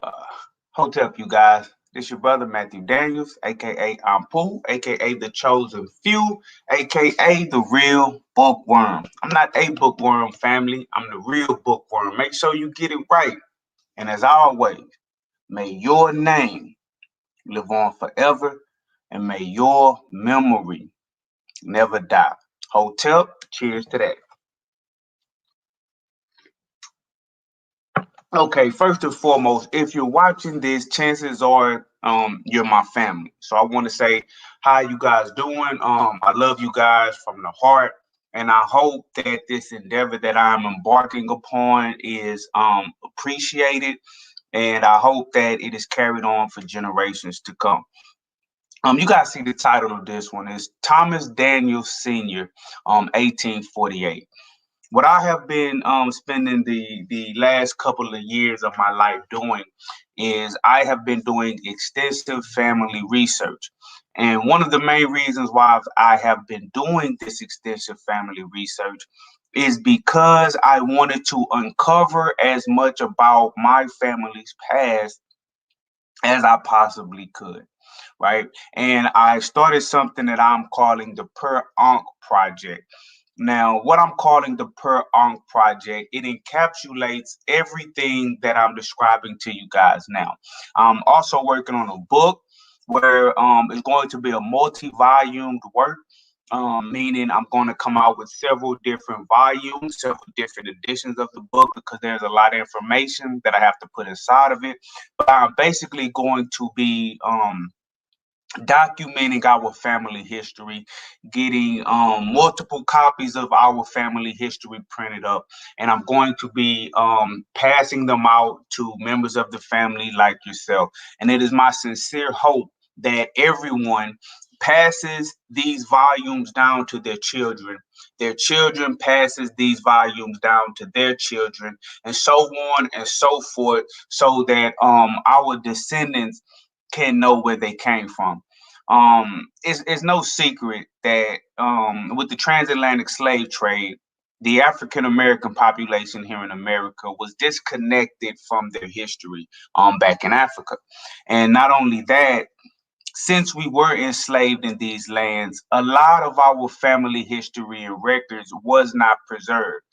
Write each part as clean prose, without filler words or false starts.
Uh, Hotep, you guys. This your brother Matthew Daniels, aka I'm Pooh, aka the Chosen Few, aka the Real Bookworm. I'm not a bookworm, family. I'm the real bookworm. Make sure you get it right. And as always, may your name live on forever, and may your memory never die. Hotep, cheers to that. Okay, first and foremost, if you're watching this, chances are you're my family. So I want to say, how you guys doing? I love you guys from the heart, and I hope that this endeavor that I'm embarking upon is appreciated, and I hope that it is carried on for generations to come. You guys see the title of this one is Thomas Daniels Sr. 1848. What I have been spending the last couple of years of my life doing is I have been doing extensive family research. And one of the main reasons why I have been doing this extensive family research is because I wanted to uncover as much about my family's past as I possibly could, right? And I started something that I'm calling the Per Ankh Project. Now, what I'm calling the Per Ankh Project, it encapsulates everything that I'm describing to you guys now. I'm also working on a book where it's going to be a multi-volumed work. Meaning I'm going to come out with several different volumes, several different editions of the book because there's a lot of information that I have to put inside of it. But I'm basically going to be documenting our family history, getting multiple copies of our family history printed up, and I'm going to be passing them out to members of the family like yourself. And it is my sincere hope that everyone passes these volumes down to their children passes these volumes down to their children, and so on and so forth, so that our descendants can know where they came from. It's no secret that with the transatlantic slave trade, the African American population here in America was disconnected from their history back in Africa. And not only that, since we were enslaved in these lands, a lot of our family history and records was not preserved.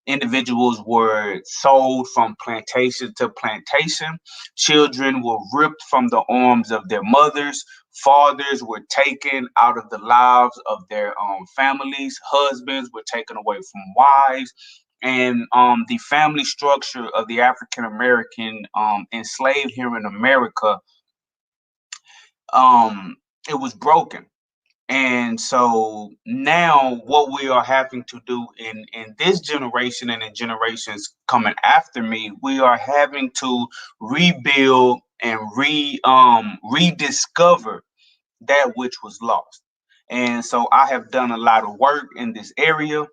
Individuals were sold from plantation to plantation. Children were ripped from the arms of their mothers. Fathers were taken out of the lives of their families. Husbands were taken away from wives. And the family structure of the African American enslaved here in America, um, it was broken. And so now what we are having to do in this generation and in generations coming after me, we are having to rebuild and rediscover that which was lost. And so I have done a lot of work in this area.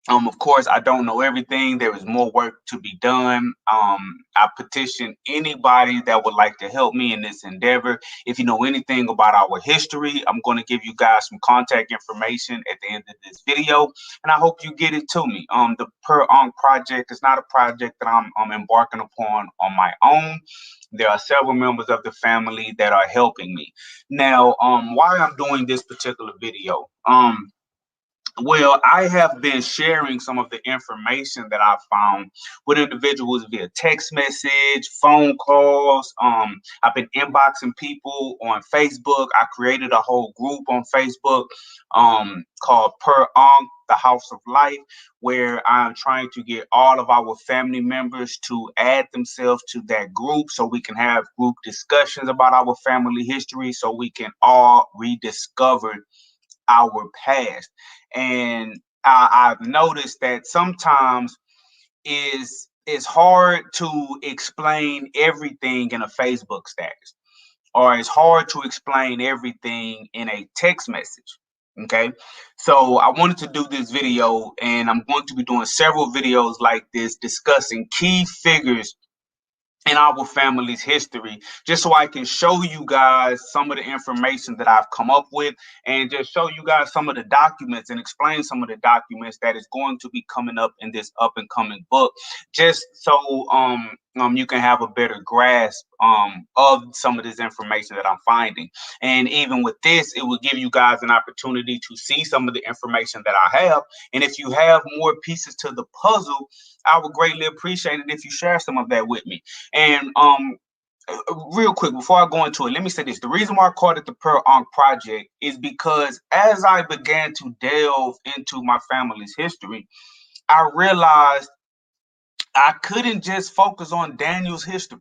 Of course, I don't know everything. There is more work to be done. I petition anybody that would like to help me in this endeavor. If you know anything about our history, I'm going to give you guys some contact information at the end of this video, and I hope you get it to me. The Per Ankh Project is not a project that I'm embarking upon on my own. There are several members of the family that are helping me. Now, why I'm doing this particular video, well, I have been sharing some of the information that I found with individuals via text message, phone calls. I've been inboxing people on Facebook. I created a whole group on Facebook called Per Ankh, the House of Life, where I'm trying to get all of our family members to add themselves to that group so we can have group discussions about our family history so we can all rediscover our past. And I've noticed that sometimes it's hard to explain everything in a Facebook status, or it's hard to explain everything in a text message. Okay, so I wanted to do this video, and I'm going to be doing several videos like this discussing key figures in our family's history, just so I can show you guys some of the information that I've come up with, and just show you guys some of the documents and explain some of the documents that is going to be coming up in this up and coming book, just so you can have a better grasp of some of this information that I'm finding. And even with this, it will give you guys an opportunity to see some of the information that I have. And if you have more pieces to the puzzle, I would greatly appreciate it if you share some of that with me. And real quick, before I go into it, let me say this. The reason why I called it the Pearl Ankh Project is because as I began to delve into my family's history, I realized I couldn't just focus on Daniel's history,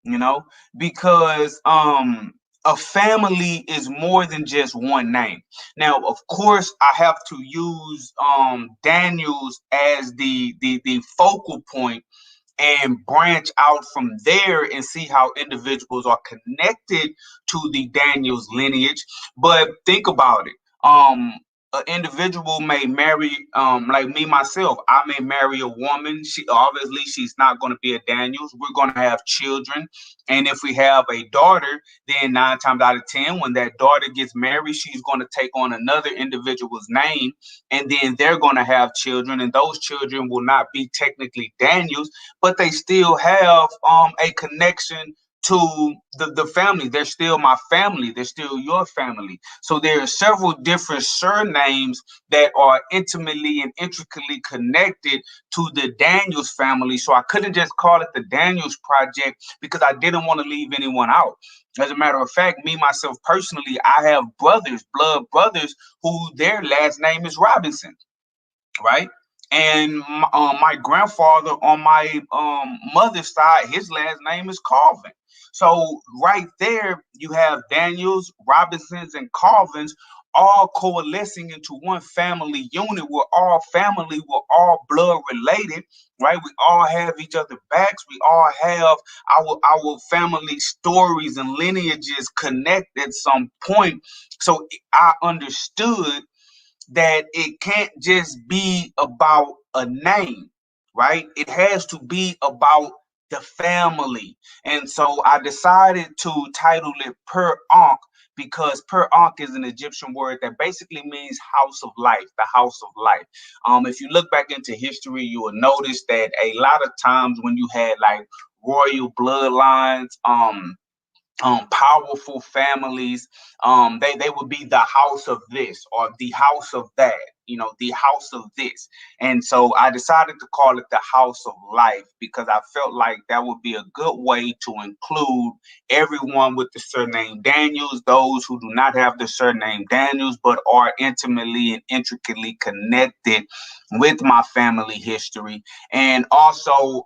you know, because a family is more than just one name. Now, of course, I have to use Daniel's as the focal point and branch out from there and see how individuals are connected to the Daniels lineage. But think about it. An individual may marry, like me myself. I may marry a woman. She obviously she's not going to be a Daniels. We're going to have children, and if we have a daughter, then 9 times out of 10, when that daughter gets married, she's going to take on another individual's name, and then they're going to have children, and those children will not be technically Daniels, but they still have a connection to the family. They're still my family. They're still your family. So there are several different surnames that are intimately and intricately connected to the Daniels family. So I couldn't just call it the Daniels Project because I didn't want to leave anyone out. As a matter of fact, me, myself personally, I have brothers, blood brothers, who their last name is Robinson, right? And my grandfather on my mother's side, his last name is Carvin. So right there, you have Daniels, Robinsons, and Carvins all coalescing into one family unit. We're all family. We're all blood related, right? We all have each other backs. We all have our family stories and lineages connect at some point. So I understood that it can't just be about a name, right? It has to be about the family. And so I decided to title it Per Ankh because Per Ankh is an Egyptian word that basically means house of life, the house of life. If you look back into history, you will notice that a lot of times when you had like royal bloodlines, powerful families, they would be the house of this or the house of that, the house of this. And so I decided to call it the house of life because I felt like that would be a good way to include everyone with the surname Daniels, those who do not have the surname Daniels but are intimately and intricately connected with my family history. And also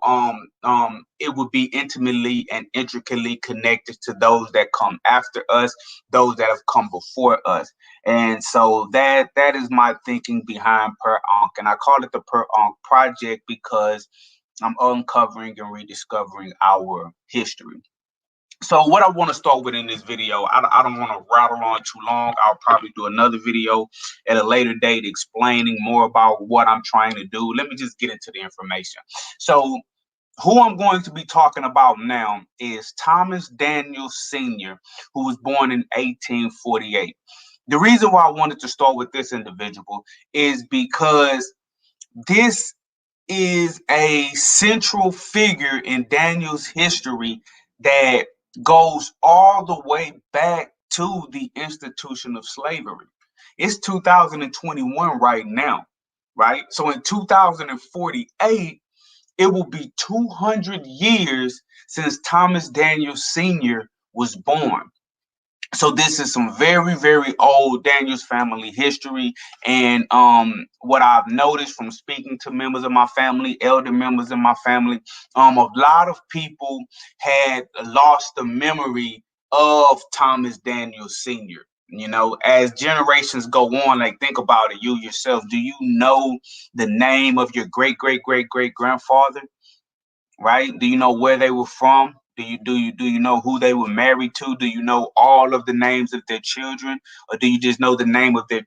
it would be intimately and intricately connected to those that come after us, those that have come before us. And so that is my thinking behind Per Ankh. And I call it the Per Ankh Project because I'm uncovering and rediscovering our history. So what I want to start with in this video, I don't want to rattle on too long. I'll probably do another video at a later date explaining more about what I'm trying to do. Let me just get into the information. So who I'm going to be talking about now is Thomas Daniel Sr., who was born in 1848. The reason why I wanted to start with this individual is because this is a central figure in Daniel's history that goes all the way back to the institution of slavery. It's 2021 right now, right? So in 2048, it will be 200 years since Thomas Daniel Sr. was born. So this is some very, very old Daniels family history. And what I've noticed from speaking to members of my family, elder members of my family, a lot of people had lost the memory of Thomas Daniels Sr. As generations go on, like think about it, you yourself, do you know the name of your great, great, great, great grandfather? Right? Do you know where they were from? Do you know who they were married to? Do you know all of the names of their children, or do you just know the name of their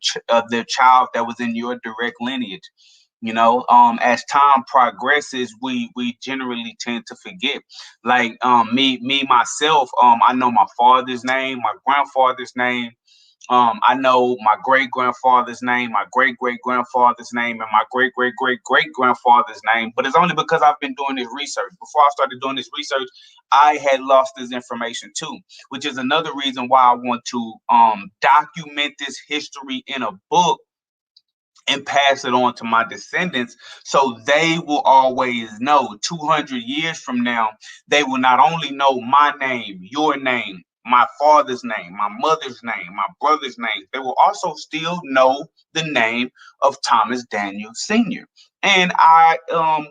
child that was in your direct lineage? As time progresses, we generally tend to forget. Like me myself, I know my father's name, my grandfather's name, I know my great grandfather's name, my great great grandfather's name, and my great great great great grandfather's name. But it's only because I've been doing this research. Before I started doing this research, I had lost this information too, which is another reason why I want to document this history in a book and pass it on to my descendants so they will always know 200 years from now, they will not only know my name, your name, my father's name, my mother's name, my brother's name, they will also still know the name of Thomas Daniel Sr. And I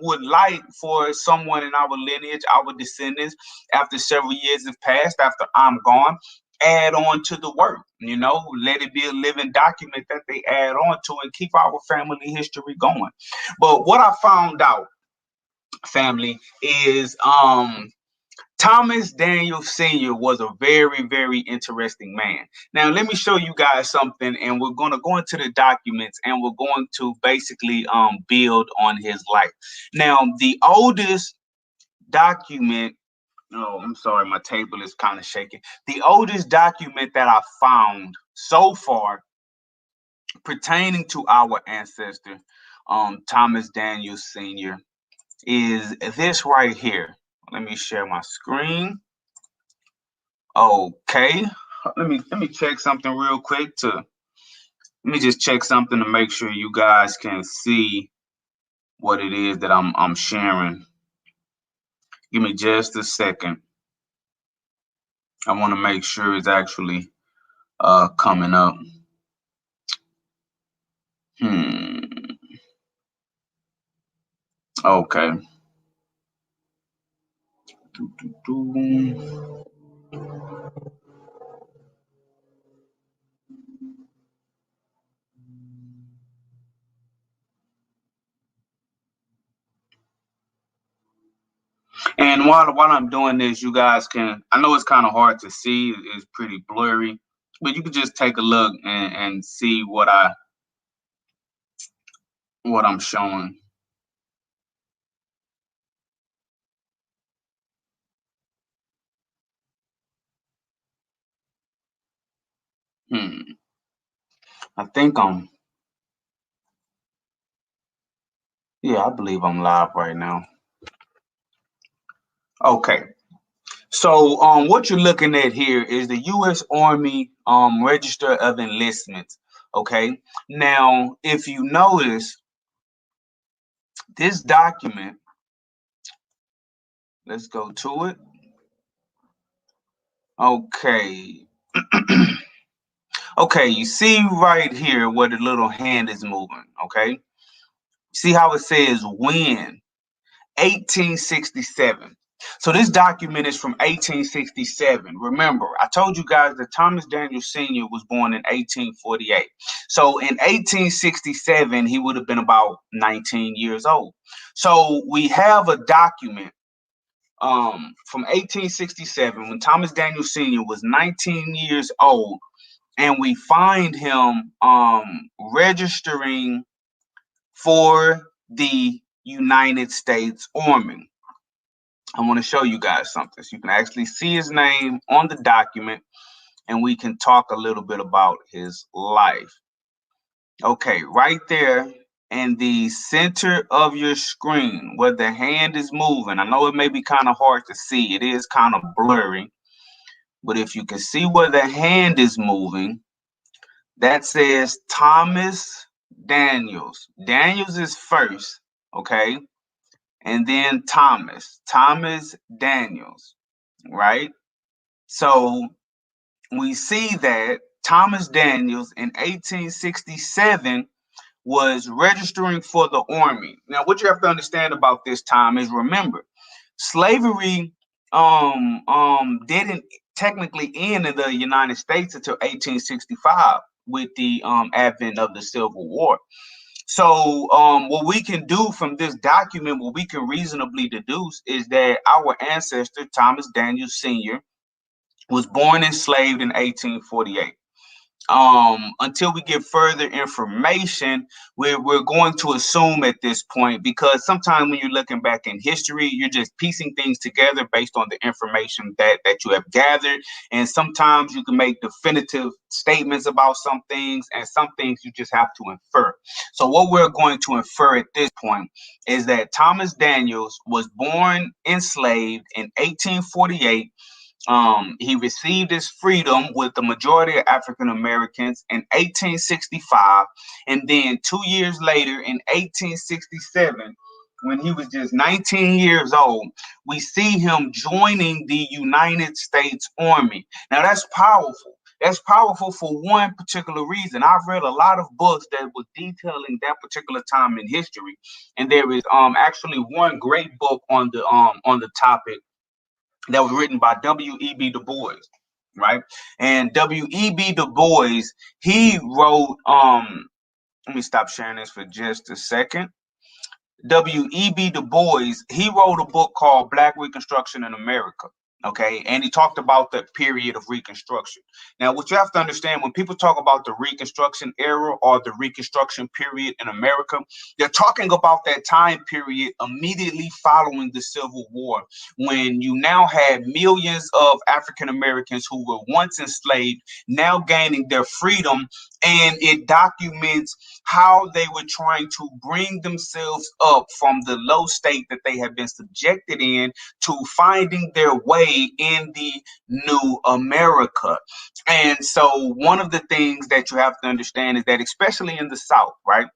would like for someone in our lineage, our descendants, after several years have passed, after I'm gone, add on to the work, let it be a living document that they add on to and keep our family history going. But what I found out, family, is Thomas Daniel Sr. was a very, very interesting man. Now, let me show you guys something, and we're going to go into the documents, and we're going to basically build on his life. Now, the oldest document, oh, I'm sorry, my table is kind of shaking. The oldest document that I found so far pertaining to our ancestor, Thomas Daniel Sr., is this right here. Let me share my screen. Okay. Let me check something real quick let me just check something to make sure you guys can see what it is that I'm sharing. Give me just a second. I want to make sure it's actually coming up. Okay. And while I'm doing this, you guys can, I know it's kind of hard to see, it's pretty blurry, but you can just take a look and see what I'm showing. I think yeah, I believe I'm live right now. Okay. So what you're looking at here is the U.S. Army Register of Enlistments. Okay. Now, if you notice, this document, let's go to it. Okay. Okay, you see right here where the little hand is moving, okay? See how it says when? 1867. So this document is from 1867. Remember, I told you guys that Thomas Daniel Sr. was born in 1848. So in 1867, he would have been about 19 years old. So we have a document from 1867 when Thomas Daniel Sr. was 19 years old, and we find him registering for the United States Army. I want to show you guys something so you can actually see his name on the document and we can talk a little bit about his life. Okay, right there in the center of your screen where the hand is moving. I know it may be kind of hard to see. It is kind of blurry. But if you can see where the hand is moving, that says Thomas Daniels. Daniels is first, okay? And then Thomas Daniels, right? So we see that Thomas Daniels in 1867 was registering for the Army. Now, what you have to understand about this time is, remember, slavery didn't technically end in the United States until 1865 with the advent of the Civil War. So what we can do from this document, what we can reasonably deduce, is that our ancestor, Thomas Daniel Sr., was born enslaved in 1848. until we get further information, we're going to assume at this point, because sometimes when you're looking back in history, you're just piecing things together based on the information that you have gathered. And sometimes you can make definitive statements about some things, and some things you just have to infer. So what we're going to infer at this point is that Thomas Daniels was born enslaved in 1848. He received his freedom with the majority of African Americans in 1865, and then 2 years later, in 1867, when he was just 19 years old, we see him joining the United States Army. Now that's powerful. That's powerful for one particular reason. I've read a lot of books that were detailing that particular time in history, and there is actually one great book on the topic that was written by W.E.B. Du Bois, right? And W.E.B. Du Bois, he wrote, let me stop sharing this for just a second. W.E.B. Du Bois, he wrote a book called Black Reconstruction in America. Okay, and he talked about the period of Reconstruction. Now, what you have to understand, when people talk about the Reconstruction era or the Reconstruction period in America, they're talking about that time period immediately following the Civil War, when you now had millions of African Americans who were once enslaved now gaining their freedom, and it documents how they were trying to bring themselves up from the low state that they had been subjected in to finding their way in the new America. And so one of the things that you have to understand is that, especially in the South, right,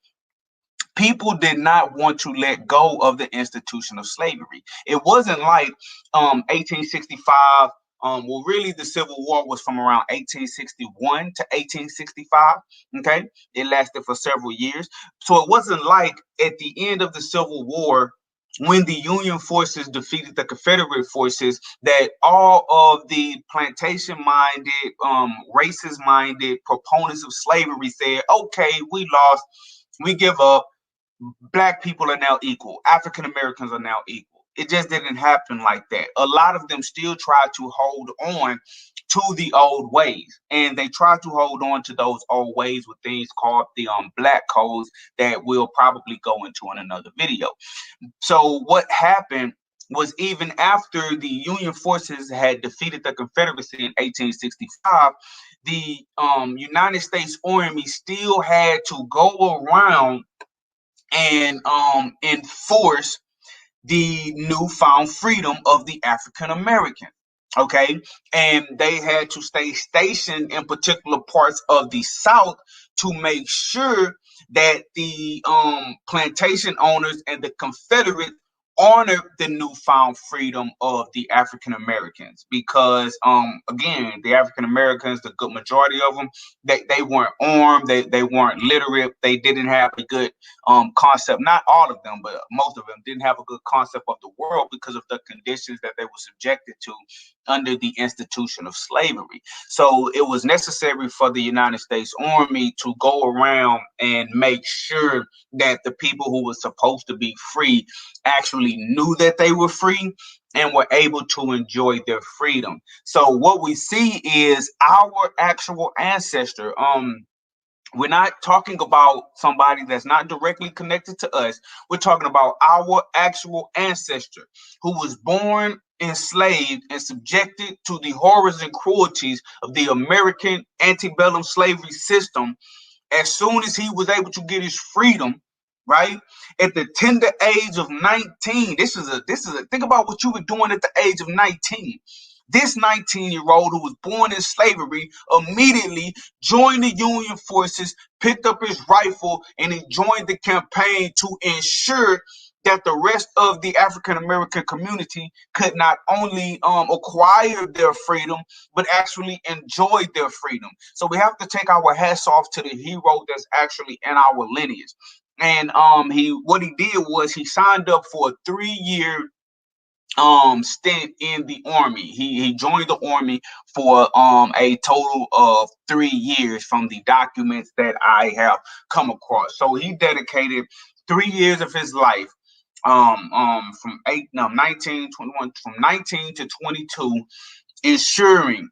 people did not want to let go of the institution of slavery. It wasn't like 1865. Well, really, the Civil War was from around 1861 to 1865. Okay, it lasted for several years. So it wasn't like at the end of the Civil War, when the Union forces defeated the Confederate forces, that all of the plantation-minded, racist-minded proponents of slavery said, "Okay, we lost, we give up. Black people are now equal. African Americans are now equal." It just didn't happen like that. A lot of them still tried to hold on to the old ways, and they tried to hold on to those old ways with things called the black codes that we'll probably go into in another video. So what happened was, even after the Union forces had defeated the Confederacy in 1865, the United States Army still had to go around and enforce the newfound freedom of the African American. Okay, and they had to stay stationed in particular parts of the South to make sure that the plantation owners and the Confederates honored the newfound freedom of the African Americans, because again, the African Americans, the good majority of them, they weren't armed, they weren't literate, they didn't have a good concept. Not all of them, but most of them didn't have a good concept of the world because of the conditions that they were subjected to under the institution of slavery. So it was necessary for the United States Army to go around and make sure that the people who were supposed to be free actually knew that they were free and were able to enjoy their freedom. So what we see is our actual ancestor. We're not talking about somebody that's not directly connected to us. We're talking about our actual ancestor, who was born enslaved and subjected to the horrors and cruelties of the American antebellum slavery system. As soon as he was able to get his freedom, right, at the tender age of 19, this is a think about what you were doing at the age of 19. This 19-year-old who was born in slavery immediately joined the Union forces, picked up his rifle, and he joined the campaign to ensure that the rest of the African American community could not only acquire their freedom, but actually enjoy their freedom. So we have to take our hats off to the hero that's actually in our lineage. And what he did was he signed up for a 3-year stint in the army. He joined the army for a total of 3 years from the documents that I have come across. So he dedicated 3 years of his life, from 19 to 22, ensuring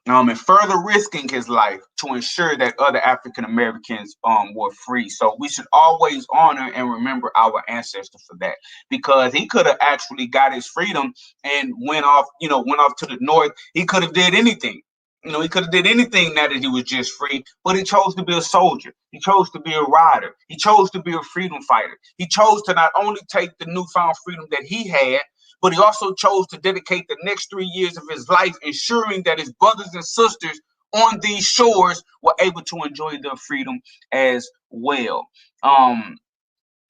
and further risking his life to ensure that other African Americans were free. So we should always honor and remember our ancestors for that, because he could have actually got his freedom and went off to the north. He could have did anything. He could have did anything now that he was just free, but he chose to be a soldier. He chose to be a rider. He chose to be a freedom fighter. He chose to not only take the newfound freedom that he had, but he also chose to dedicate the next 3 years of his life ensuring that his brothers and sisters on these shores were able to enjoy their freedom as well.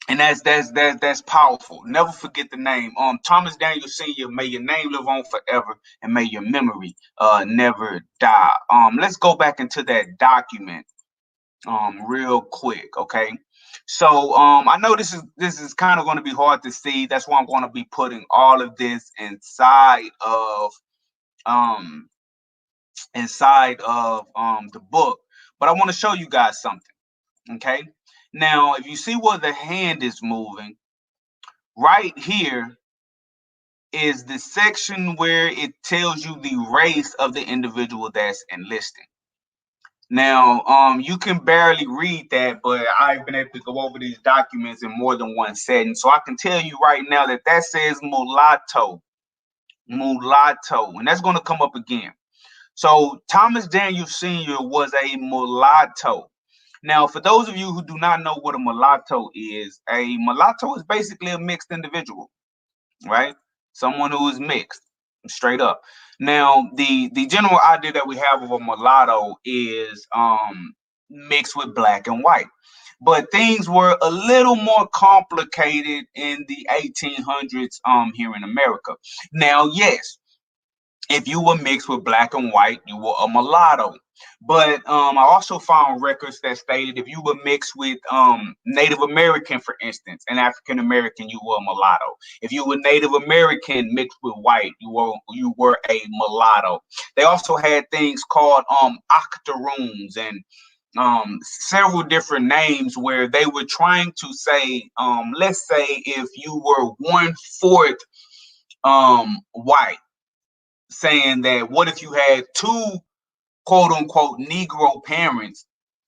And that's powerful. Never forget the name. Thomas Daniel Sr., may your name live on forever and may your memory never die. Let's go back into that document real quick, okay? So I know this is kind of going to be hard to see. That's why I'm going to be putting all of this um inside of the book. But I want to show you guys something, okay? Now, if you see where the hand is moving, right here is the section where it tells you the race of the individual that's enlisting. Now, you can barely read that, but I've been able to go over these documents in more than one setting. So I can tell you right now that that says mulatto, and that's going to come up again. So Thomas Daniel Sr. was a mulatto. Now, for those of you who do not know what a mulatto is basically a mixed individual, right? Someone who is mixed, straight up. Now, the general idea that we have of a mulatto is mixed with black and white. But things were a little more complicated in the 1800s here in America. Now, yes, if you were mixed with black and white, you were a mulatto. But I also found records that stated if you were mixed with Native American, for instance, and African American, you were a mulatto. If you were Native American mixed with white, you were a mulatto. They also had things called octoroons and several different names where they were trying to say, let's say if you were 1/4 white, saying that what if you had two quote unquote Negro parents,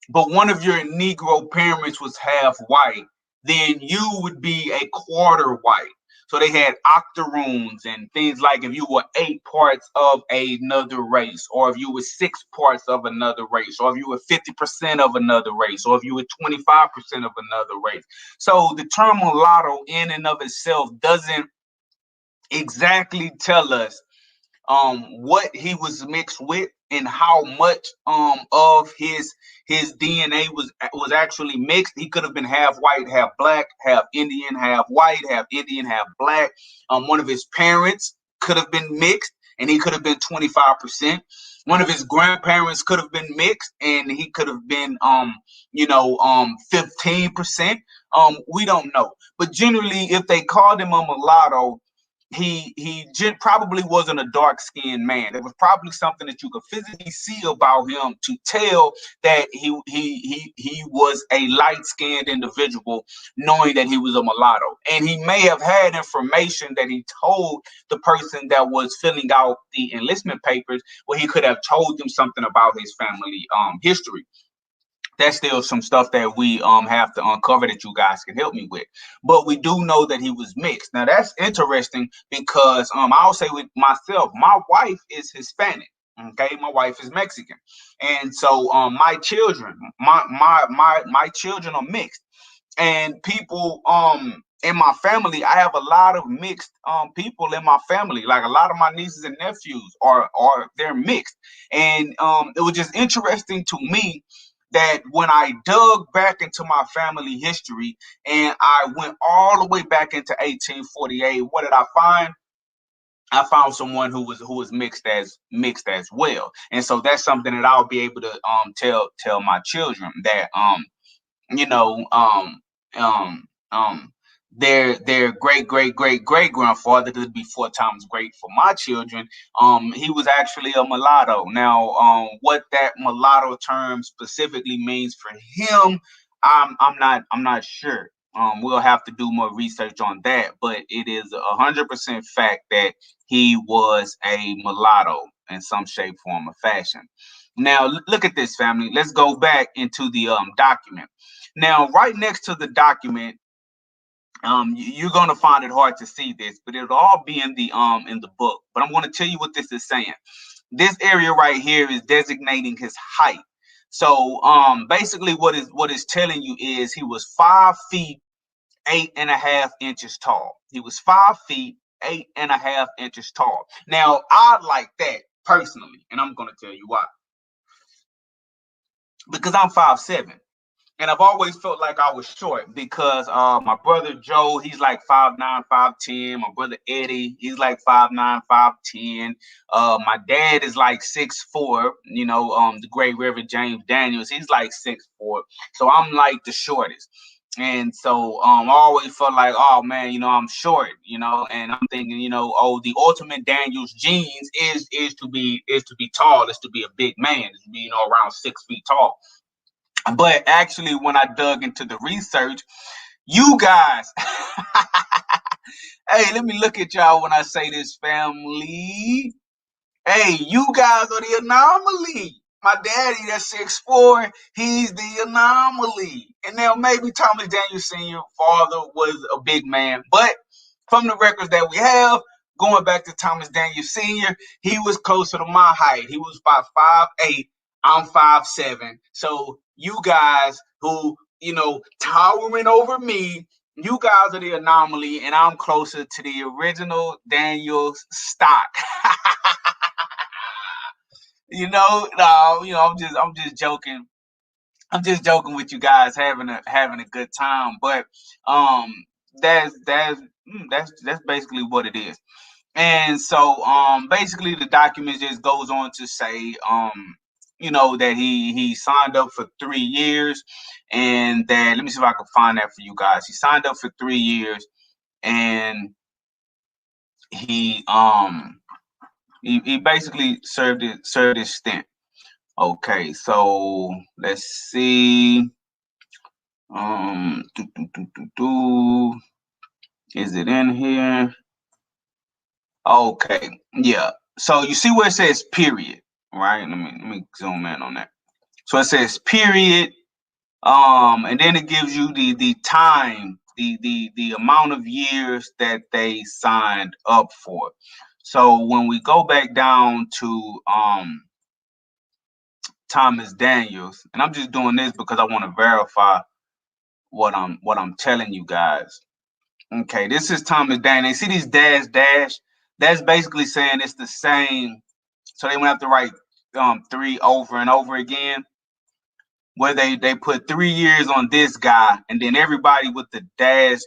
but one of your Negro parents was half white, then you would be a quarter white. So they had octoroons and things like if you were 8 parts of another race, or if you were 6 parts of another race, or if you were 50% of another race, or if you were 25% of another race. So the term mulatto in and of itself doesn't exactly tell us what he was mixed with and how much of his DNA was actually mixed. He could have been half white, half black, half Indian, half white, half Indian, half black. One of his parents could have been mixed and he could have been 25%. One of his grandparents could have been mixed and he could have been 15%. We don't know. But generally, if they called him a mulatto, he probably wasn't a dark skinned man. There was probably something that you could physically see about him to tell that he was a light skinned individual, knowing that he was a mulatto. And he may have had information that he told the person that was filling out the enlistment papers, where he could have told them something about his family history. That's still some stuff that we have to uncover that you guys can help me with. But we do know that he was mixed. Now that's interesting because I'll say with myself, my wife is Hispanic. Okay, my wife is Mexican, and so my children, my children are mixed, and people in my family, I have a lot of mixed people in my family. Like a lot of my nieces and nephews are they're mixed, and it was just interesting to me that when I dug back into my family history and I went all the way back into 1848, what did I find? I found someone who was mixed as well, and so that's something that I'll be able to tell my children that you know, their great grandfather, to be 4 times great for my children. He was actually a mulatto. Now, what that mulatto term specifically means for him, I'm not sure. We'll have to do more research on that, but it is 100% fact that he was a mulatto. in some shape, form, or fashion. Now, look at this, family. Let's go back into the document. Now, right next to the document, you're gonna find it hard to see this, but it'll all be in the book. But I'm gonna tell you what this is saying. This area right here is designating his height. So basically what is telling you is he was 5 feet 8.5 inches tall. He was 5 feet 8.5 inches tall. Now I like that personally, and I'm gonna tell you why. Because I'm 5'7". And I've always felt like I was short because my brother Joe, he's like 5'9", 5'10". My brother Eddie, he's like 5'9", 5'10". My dad is like 6'4". You know, the great Reverend James Daniels, he's like 6'4". So I'm like the shortest. And so I always felt like, oh man, you know, I'm short, you know, and I'm thinking, you know, oh, the ultimate Daniels genes is to be tall, is to be a big man, is to be, you know, around 6 feet tall. But actually, when I dug into the research, you guys, hey, let me look at y'all when I say this, family. Hey, you guys are the anomaly. My daddy, that's 6'4", he's the anomaly. And now maybe Thomas Daniels Sr. father was a big man, but from the records that we have, going back to Thomas Daniels Sr., he was closer to my height. He was about 5'8". I'm 5'7". So you guys who, you know, towering over me, you guys are the anomaly, and I'm closer to the original Daniels stock. You know, no, you know, I'm just joking. I'm just joking with you guys, having a good time. But that's basically what it is. And so basically the document just goes on to say you know, that he signed up for 3 years, and that, let me see if I can find that for you guys. He signed up for 3 years, and he he basically served his stint. Okay, so let's see. Is it in here? Okay, yeah. So you see where it says period, right? Let me zoom in on that. So it says period, and then it gives you the time, the amount of years that they signed up for. So when we go back down to Thomas Daniels, and I'm just doing this because I want to verify what I'm telling you guys. Okay, this is Thomas Daniels. See these dash? That's basically saying it's the same. So they won't have to write 3 over and over again. Where they put 3 years on this guy, and then everybody with the dash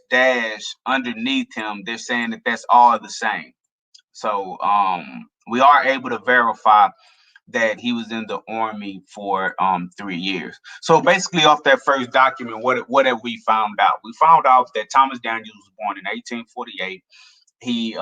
underneath him, they're saying that that's all the same. So we are able to verify that he was in the Army for 3 years. So basically, off that first document, what have we found out? We found out that Thomas Daniels was born in 1848. He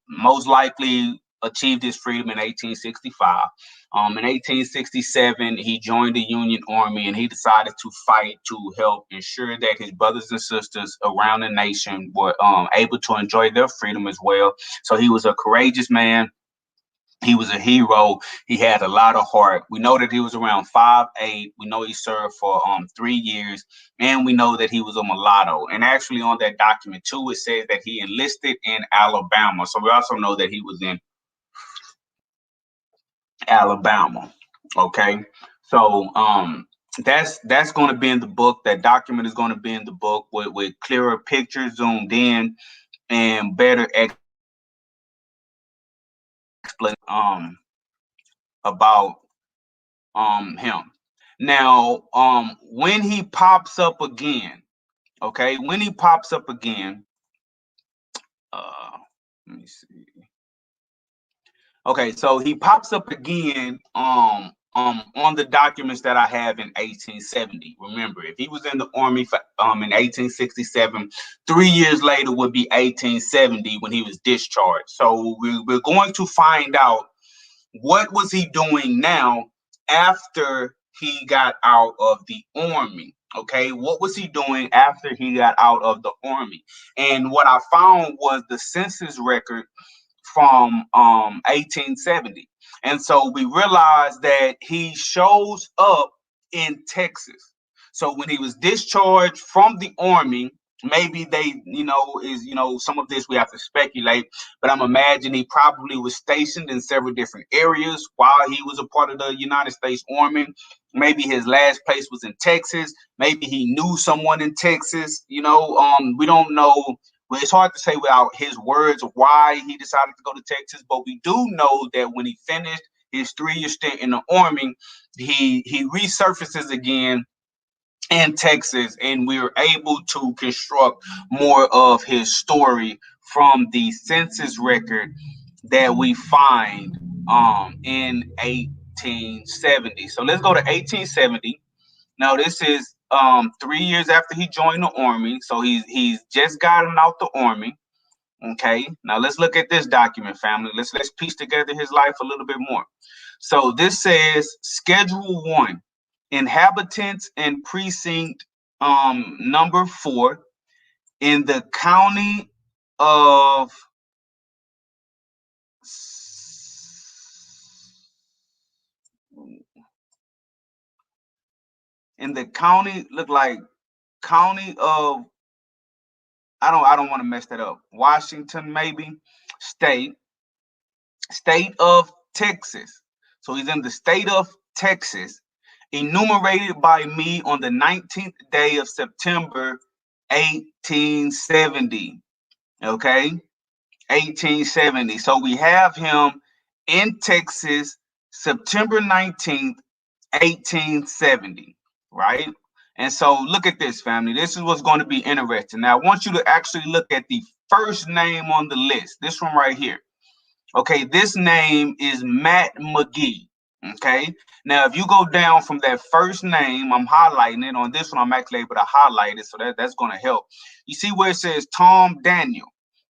most likely achieved his freedom in 1865. In 1867, he joined the Union Army, and he decided to fight to help ensure that his brothers and sisters around the nation were able to enjoy their freedom as well. So he was a courageous man. He was a hero. He had a lot of heart. We know that he was around 5'8". We know he served for 3 years, and we know that he was a mulatto. And actually, on that document too, it says that he enlisted in Alabama. So we also know that he was in Alabama. Okay, so that's going to be in the book. That document is going to be in the book with clearer pictures zoomed in and better explain about him. Now, when he pops up again, okay, when he pops up again, let me see. Okay, so he pops up again on the documents that I have in 1870. Remember, if he was in the Army for, in 1867, 3 years later would be 1870 when he was discharged. So we're going to find out what was he doing now after he got out of the Army. Okay, what was he doing after he got out of the Army? And what I found was the census record from 1870. And so we realize that he shows up in Texas. So when he was discharged from the army, maybe they, some of this we have to speculate, but I'm imagining he probably was stationed in several different areas while he was a part of the United States Army. Maybe his last place was in Texas. Maybe he knew someone in Texas. We don't know. Well, it's hard to say without his words of why he decided to go to Texas, but we do know that when he finished his 3-year stint in the Army, he resurfaces again in Texas, and we were able to construct more of his story from the census record that we find in 1870. So let's go to 1870. Now this is 3 years after he joined the Army, so he's just gotten out the Army. Okay, now let's look at this document, family. Let's piece together his life a little bit more. So this says Schedule 1, inhabitants and precinct number 4 in the county of look like county of, I don't want to mess that up. Washington, maybe, state of Texas. So he's in the state of Texas, enumerated by me on the 19th day of September, 1870. Okay, 1870. So we have him in Texas, September 19th, 1870, right? And so look at this, family. This is what's going to be interesting. Now, I want you to actually look at the first name on the list, this one right here. Okay, this name is Matt Mcgee. Okay, now if you go down from that first name, I'm highlighting it. On this one, I'm actually able to highlight it, so that's going to help. You see where it says Tom Daniel.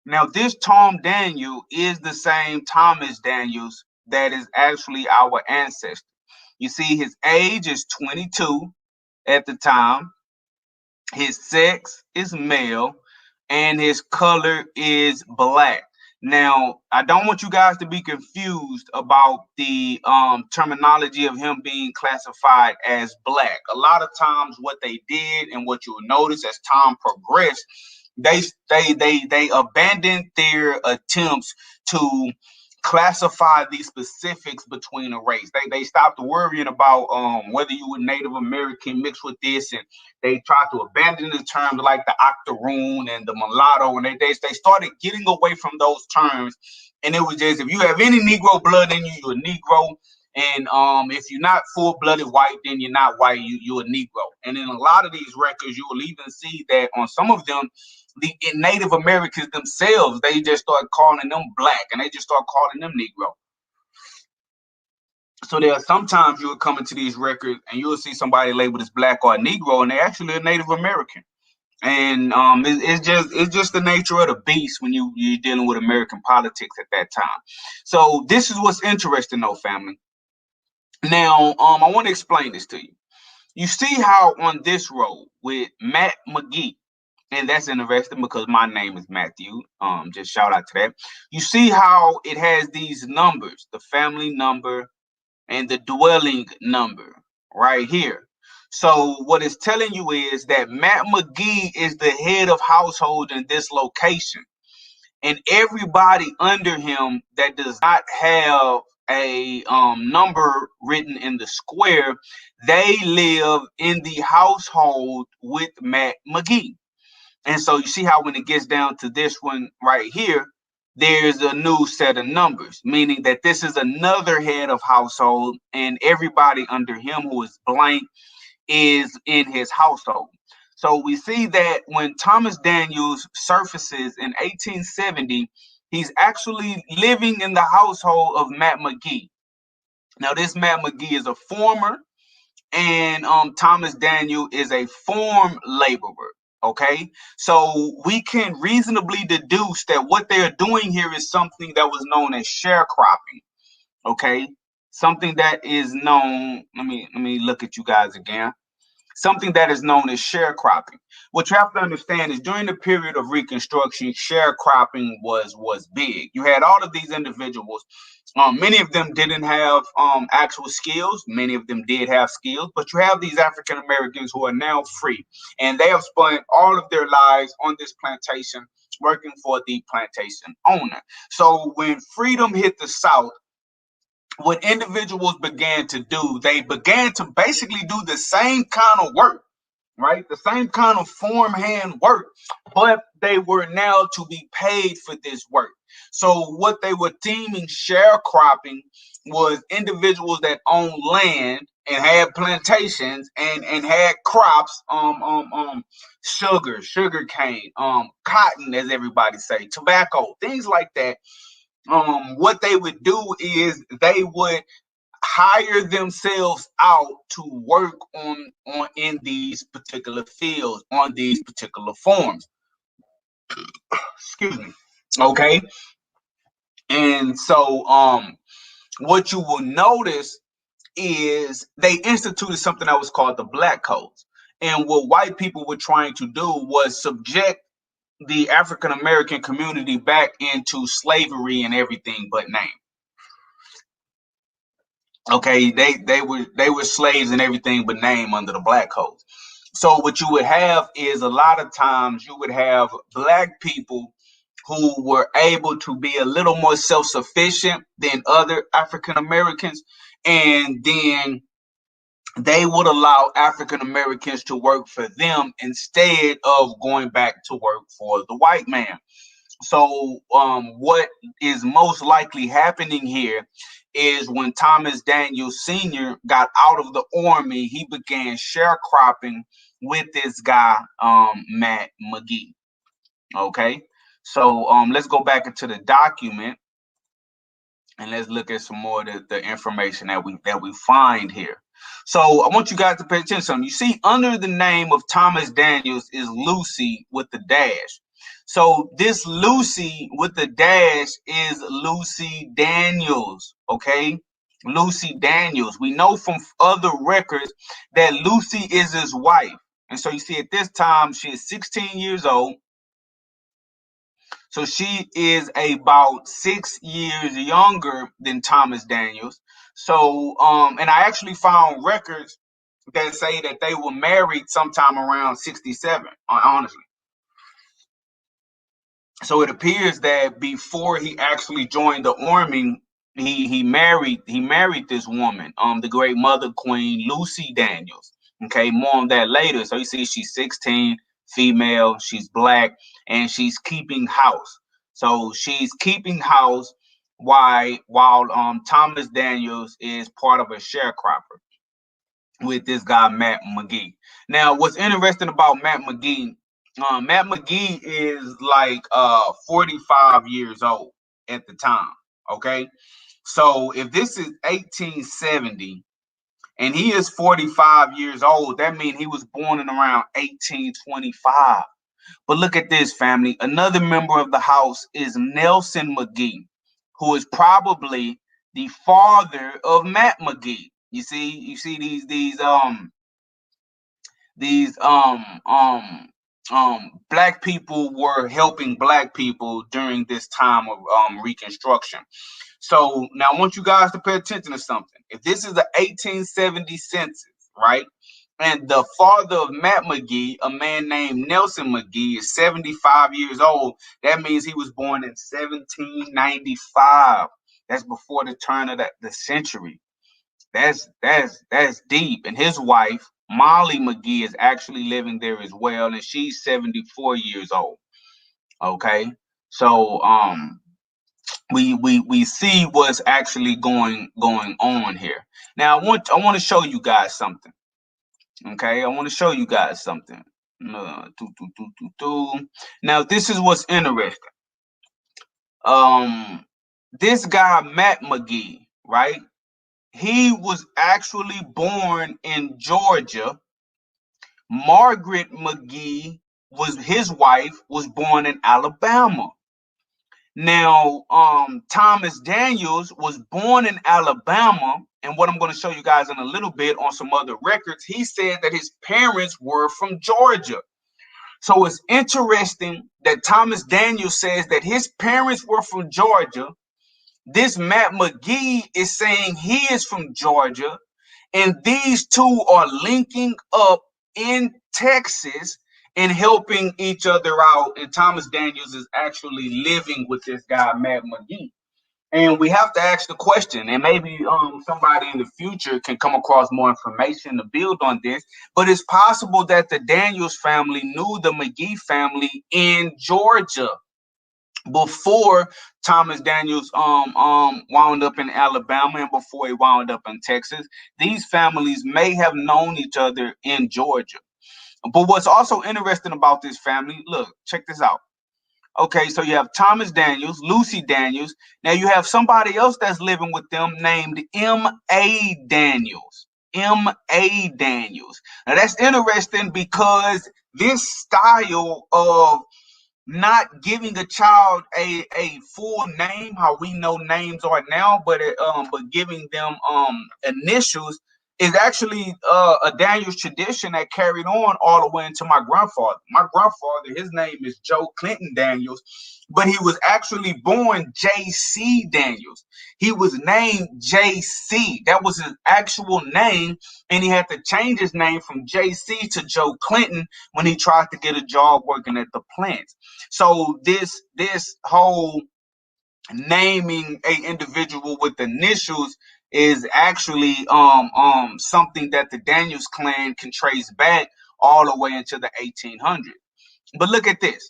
Now, this Tom Daniel is the same Thomas Daniels that is actually our ancestor. You see, his age is 22 at the time. His sex is male, and his color is black. Now, I don't want you guys to be confused about the terminology of him being classified as black. A lot of times what they did, and what you'll notice as time progressed, they abandoned their attempts to classify these specifics between a race. They stopped worrying about whether you were Native American mixed with this, and they tried to abandon the terms like the octoroon and the mulatto, and they started getting away from those terms. And it was just, if you have any Negro blood in you, you're a Negro. And if you're not full-blooded white, then you're not white, you're a Negro. And in a lot of these records, you will even see that on some of them, the Native Americans themselves, they just start calling them black, and they just start calling them Negro. So there are sometimes you will come into these records and you'll see somebody labeled as black or a Negro, and they're actually a Native American. And it's just the nature of the beast when you're dealing with American politics at that time. So this is what's interesting, though, family. Now, I want to explain this to you. You see how on this road with Matt Mcgee, and that's interesting because my name is Matthew. Just shout out to that. You see how it has these numbers, the family number and the dwelling number right here. So what it's telling you is that Matt Mcgee is the head of household in this location. And everybody under him that does not have a number written in the square, they live in the household with Matt Mcgee. And so you see how when it gets down to this one right here, there's a new set of numbers, meaning that this is another head of household, and everybody under him who is blank is in his household. So we see that when Thomas Daniels surfaces in 1870, he's actually living in the household of Matt Mcgee. Now, this Matt Mcgee is a farmer, and Thomas Daniel is a farm laborer. Okay, so we can reasonably deduce that what they're doing here is something that was known as sharecropping. Okay, something that is known. Let me look at you guys again. something that is known as sharecropping. What you have to understand is during the period of Reconstruction, sharecropping was big. You had all of these individuals. Many of them didn't have actual skills. Many of them did have skills, but you have these African Americans who are now free, and they have spent all of their lives on this plantation working for the plantation owner. So when freedom hit the South, what individuals began to do, they began to basically do the same kind of work, right? The same kind of farmhand work, but they were now to be paid for this work. So what they were deeming sharecropping was individuals that owned land and had plantations and had crops, sugar cane, cotton, as everybody say, tobacco, things like that. What they would do is they would hire themselves out to work on in these particular fields, on these particular farms. Excuse me. Okay. And so what you will notice is they instituted something that was called the Black Codes. And what white people were trying to do was subject the African American community back into slavery and everything but name. Okay, they were slaves and everything but name under the Black Codes. So what you would have is a lot of times you would have Black people who were able to be a little more self-sufficient than other African Americans, and then they would allow African Americans to work for them instead of going back to work for the white man. So what is most likely happening here is when Thomas Daniels Sr. got out of the army, he began sharecropping with this guy, Matt Mcgee. Okay, so let's go back into the document and let's look at some more of the information that we find here. So I want you guys to pay attention to something. You see, under the name of Thomas Daniels is Lucy with the dash. So this Lucy with the dash is Lucy Daniels, okay? Lucy Daniels. We know from other records that Lucy is his wife. And so you see at this time, she is 16 years old. So she is about 6 years younger than Thomas Daniels. So, and I actually found records that say that they were married sometime around 67, honestly. So it appears that before he actually joined the army, he married this woman, the great mother queen Lucy Daniels. Okay, more on that later. So you see, she's 16, female, she's Black, and she's keeping house. So she's keeping house while Thomas Daniels is part of a sharecropper with this guy Matt Mcgee. Now, what's interesting about Matt Mcgee? Matt Mcgee is like 45 years old at the time. Okay, so if this is 1870 and he is 45 years old, that means he was born in around 1825. But look at this, family. Another member of the house is Nelson Mcgee, who is probably the father of Matt Mcgee. You see these Black people were helping Black people during this time of Reconstruction. So now I want you guys to pay attention to something. If this is the 1870 census, right? And the father of Matt Mcgee, a man named Nelson Mcgee, is 75 years old. That means he was born in 1795. That's before the turn of the century. That's deep. And his wife, Molly Mcgee, is actually living there as well, and she's 74 years old. Okay, so we see what's actually going on here. Now I want to show you guys something. Okay, I want to show you guys something. Now this is what's interesting. This guy Matt Mcgee, right? He was actually born in Georgia. Margaret Mcgee his wife was born in Alabama. Now, Thomas Daniels was born in Alabama, and what I'm going to show you guys in a little bit on some other records, he said that his parents were from Georgia. So it's interesting that Thomas Daniels says that his parents were from Georgia. This Matt Mcgee is saying he is from Georgia, and these two are linking up in Texas and helping each other out. And Thomas Daniels is actually living with this guy, Matt Mcgee. And we have to ask the question, and maybe somebody in the future can come across more information to build on this. But it's possible that the Daniels family knew the Mcgee family in Georgia before Thomas Daniels wound up in Alabama and before he wound up in Texas. These families may have known each other in Georgia. But what's also interesting about this family, look, check this out. Okay, so you have Thomas Daniels, Lucy Daniels. Now you have somebody else that's living with them named M.A. Daniels. M.A. Daniels. Now that's interesting because this style of not giving a child a full name, how we know names are now, but giving them initials is actually a Daniels tradition that carried on all the way into my grandfather. My grandfather, his name is Joe Clinton Daniels, but he was actually born J.C. Daniels. He was named J.C. That was his actual name, and he had to change his name from J.C. to Joe Clinton when he tried to get a job working at the plants. So this whole naming a individual with initials is actually something that the Daniels clan can trace back all the way into the 1800s. But look at this.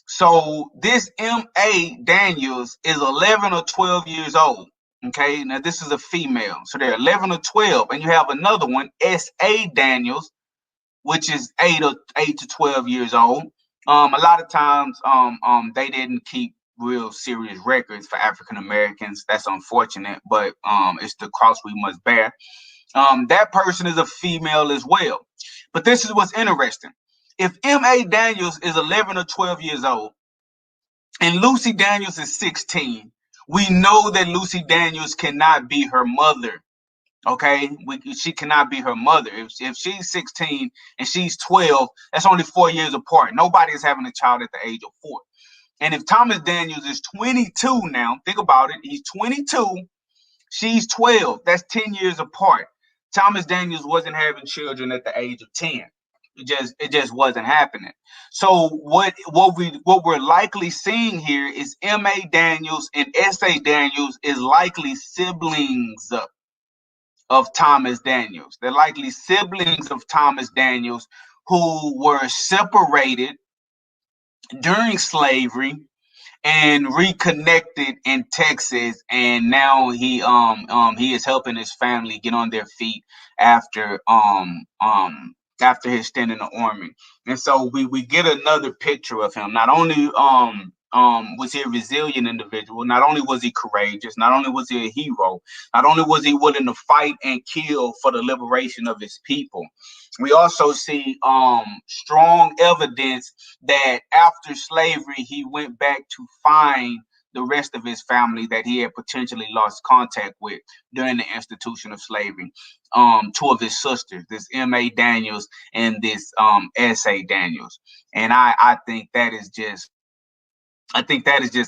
So this M.A. Daniels is 11 or 12 years old. Okay, now this is a female. So they're 11 or 12. And you have another one, S.A. Daniels, which is 8 to 12 years old. A lot of times, they didn't keep real serious records for African Americans. That's unfortunate, but it's the cross we must bear. That person is a female as well. But this is what's interesting. If M.A. Daniels is 11 or 12 years old and Lucy Daniels is 16, we know that Lucy Daniels cannot be her mother. Okay, she cannot be her mother. If she's 16 and she's 12, that's only 4 years apart. Nobody is having a child at the age of 4. And if Thomas Daniels is 22 now, think about it. He's 22, she's 12. That's 10 years apart. Thomas Daniels wasn't having children at the age of 10. It just wasn't happening. So what we're likely seeing here is M.A. Daniels and S.A. Daniels is likely siblings of Thomas Daniels. They're likely siblings of Thomas Daniels who were separated during slavery and reconnected in Texas, and now he is helping his family get on their feet after after his stint in the army. And so we get another picture of him. Not only was he a resilient individual, not only was he courageous, not only was he a hero, not only was he willing to fight and kill for the liberation of his people, we also see strong evidence that after slavery, he went back to find the rest of his family that he had potentially lost contact with during the institution of slavery. Two of his sisters, this M.A. Daniels and this S.A. Daniels. And I think that is just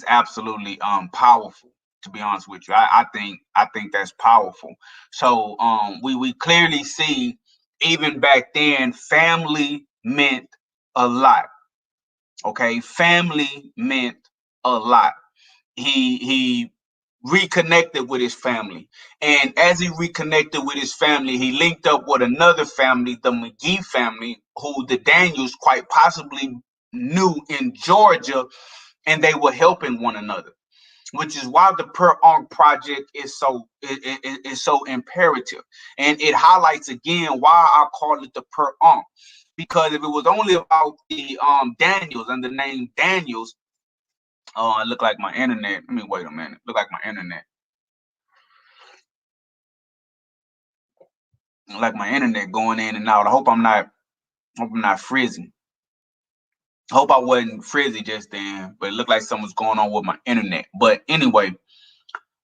absolutely powerful, to be honest with you. I think that's powerful. So we clearly see even back then, family meant a lot. Okay, family meant a lot. He reconnected with his family, and as he reconnected with his family, he linked up with another family, the Mcgee family, who the Daniels quite possibly knew in Georgia, and they were helping one another, which is why the Per Ankh project is so imperative, and it highlights again why I call it the Per Ankh. Because if it was only about the Daniels and the name Daniels, it looked like my internet. Let me wait a minute. Look like my internet. Like my internet going in and out. I hope I'm not freezing. Hope I wasn't frizzy just then, but it looked like something was going on with my internet. But anyway,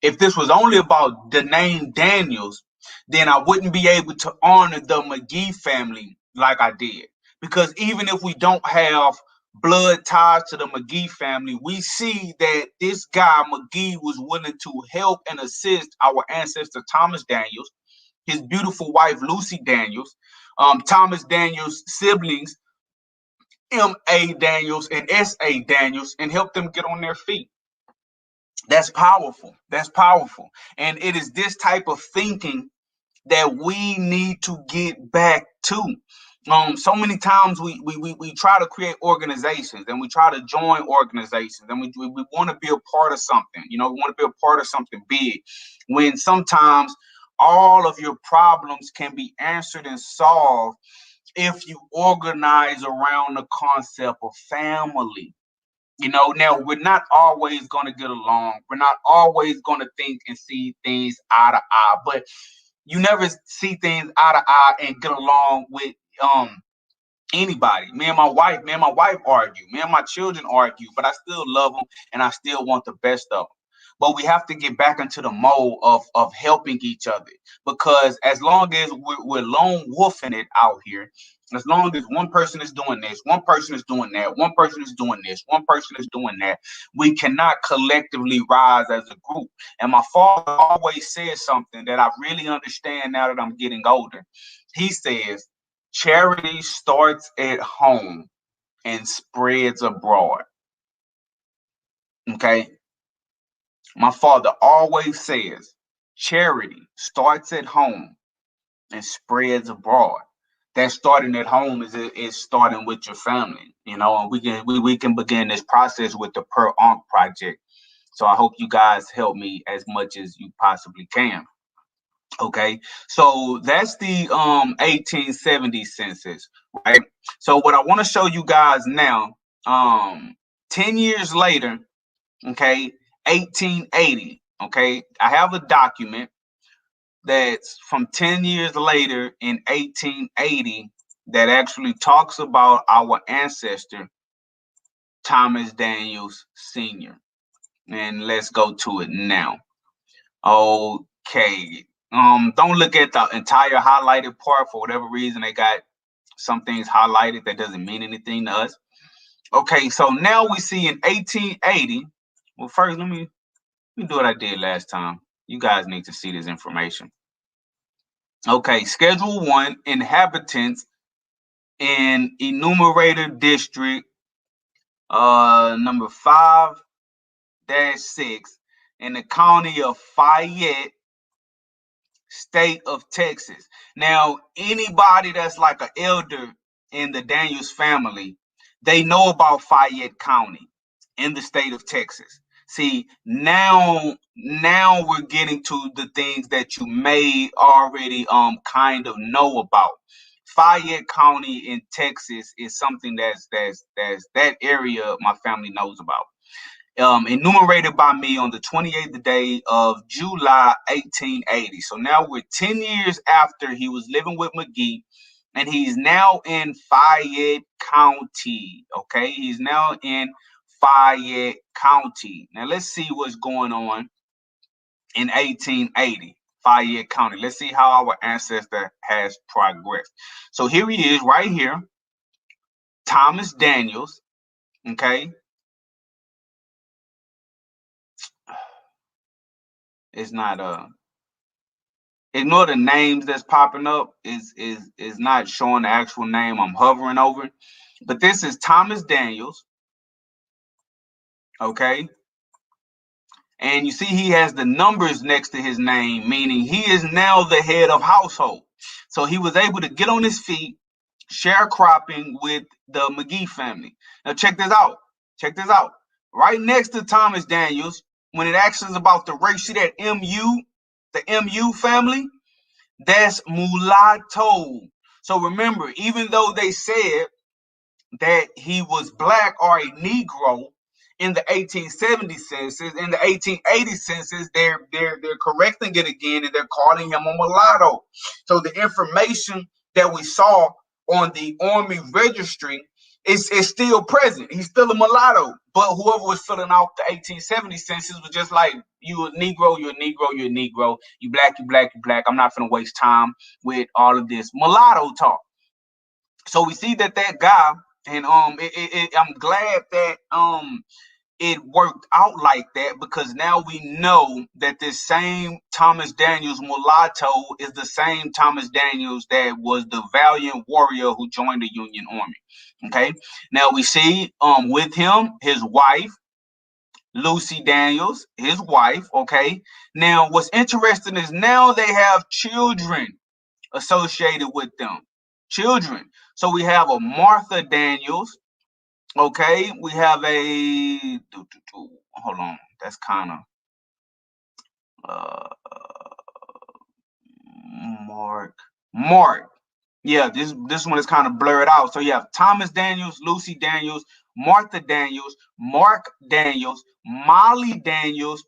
if this was only about the name Daniels, then I wouldn't be able to honor the Mcgee family like I did. Because even if we don't have blood ties to the Mcgee family, we see that this guy, Mcgee, was willing to help and assist our ancestor Thomas Daniels, his beautiful wife Lucy Daniels, Thomas Daniels' siblings, M.A. Daniels and S.A. Daniels, and help them get on their feet. That's powerful. That's powerful. And it is this type of thinking that we need to get back to. So many times we try to create organizations and we try to join organizations and we want to be a part of something. You know, we want to be a part of something big, when sometimes all of your problems can be answered and solved if you organize around the concept of family. You know, now we're not always going to get along. We're not always going to think and see things eye to eye, but you never see things eye to eye and get along with anybody. Me and my wife argue. Me and my children argue, but I still love them and I still want the best of them. But we have to get back into the mode of helping each other, because as long as we're lone wolfing it out here, as long as one person is doing this, one person is doing that, one person is doing this, one person is doing that, we cannot collectively rise as a group. And my father always says something that I really understand now that I'm getting older. He says, charity starts at home and spreads abroad. Okay. My father always says, charity starts at home and spreads abroad. That starting at home is starting with your family, you know, and we can begin this process with the Per Ankh project. So I hope you guys help me as much as you possibly can. Okay, so that's the 1870 census, right? So what I want to show you guys now, 10 years later, okay, 1880, okay, I have a document that's from 10 years later in 1880 that actually talks about our ancestor Thomas Daniels Sr. And let's go to it now. Okay. Don't look at the entire highlighted part. For whatever reason, they got some things highlighted that doesn't mean anything to us. Okay, so now we see in 1880. Well, first, let me do what I did last time. You guys need to see this information. Okay, Schedule 1, inhabitants in enumerator district number 5-6 in the county of Fayette, state of Texas. Now, anybody that's like an elder in the Daniels family, they know about Fayette County in the state of Texas. See, now we're getting to the things that you may already kind of know about. Fayette County in Texas is something that's that area my family knows about. Enumerated by me on the 28th day of July 1880. So now we're 10 years after he was living with Mcgee, and he's now in Fayette County. Okay, he's now in Fayette County. Now let's see what's going on in 1880. Fayette County. Let's see how our ancestor has progressed. So here he is right here, Thomas Daniels. Okay. It's not ignore the names that's popping up. Is not showing the actual name I'm hovering over. But this is Thomas Daniels. Okay. And you see he has the numbers next to his name, meaning he is now the head of household. So he was able to get on his feet, sharecropping with the Mcgee family. Now check this out. Check this out. Right next to Thomas Daniels, when it asks about the race, see that MU, the MU family? That's mulatto. So remember, even though they said that he was black or a Negro in the 1870 census, in the 1880 census, they're correcting it again and they're calling him a mulatto. So the information that we saw on the Army registry it's still present. He's still a mulatto. But whoever was filling out the 1870 census was just like, you a Negro, you're a Negro, you're a Negro. You black, you black, you black. I'm not finna waste time with all of this mulatto talk. So we see that guy, and I'm glad that it worked out like that, because now we know that this same Thomas Daniels mulatto is the same Thomas Daniels that was the valiant warrior who joined the Union Army. Okay, now we see with him his wife Lucy Daniels, his wife. Okay, now what's interesting is now they have children associated with them, children. So we have a Martha Daniels. Okay, we have a hold on. That's kind of Mark. Yeah, this one is kind of blurred out. So you have Thomas Daniels, Lucy Daniels, Martha Daniels, Mark Daniels, Molly Daniels,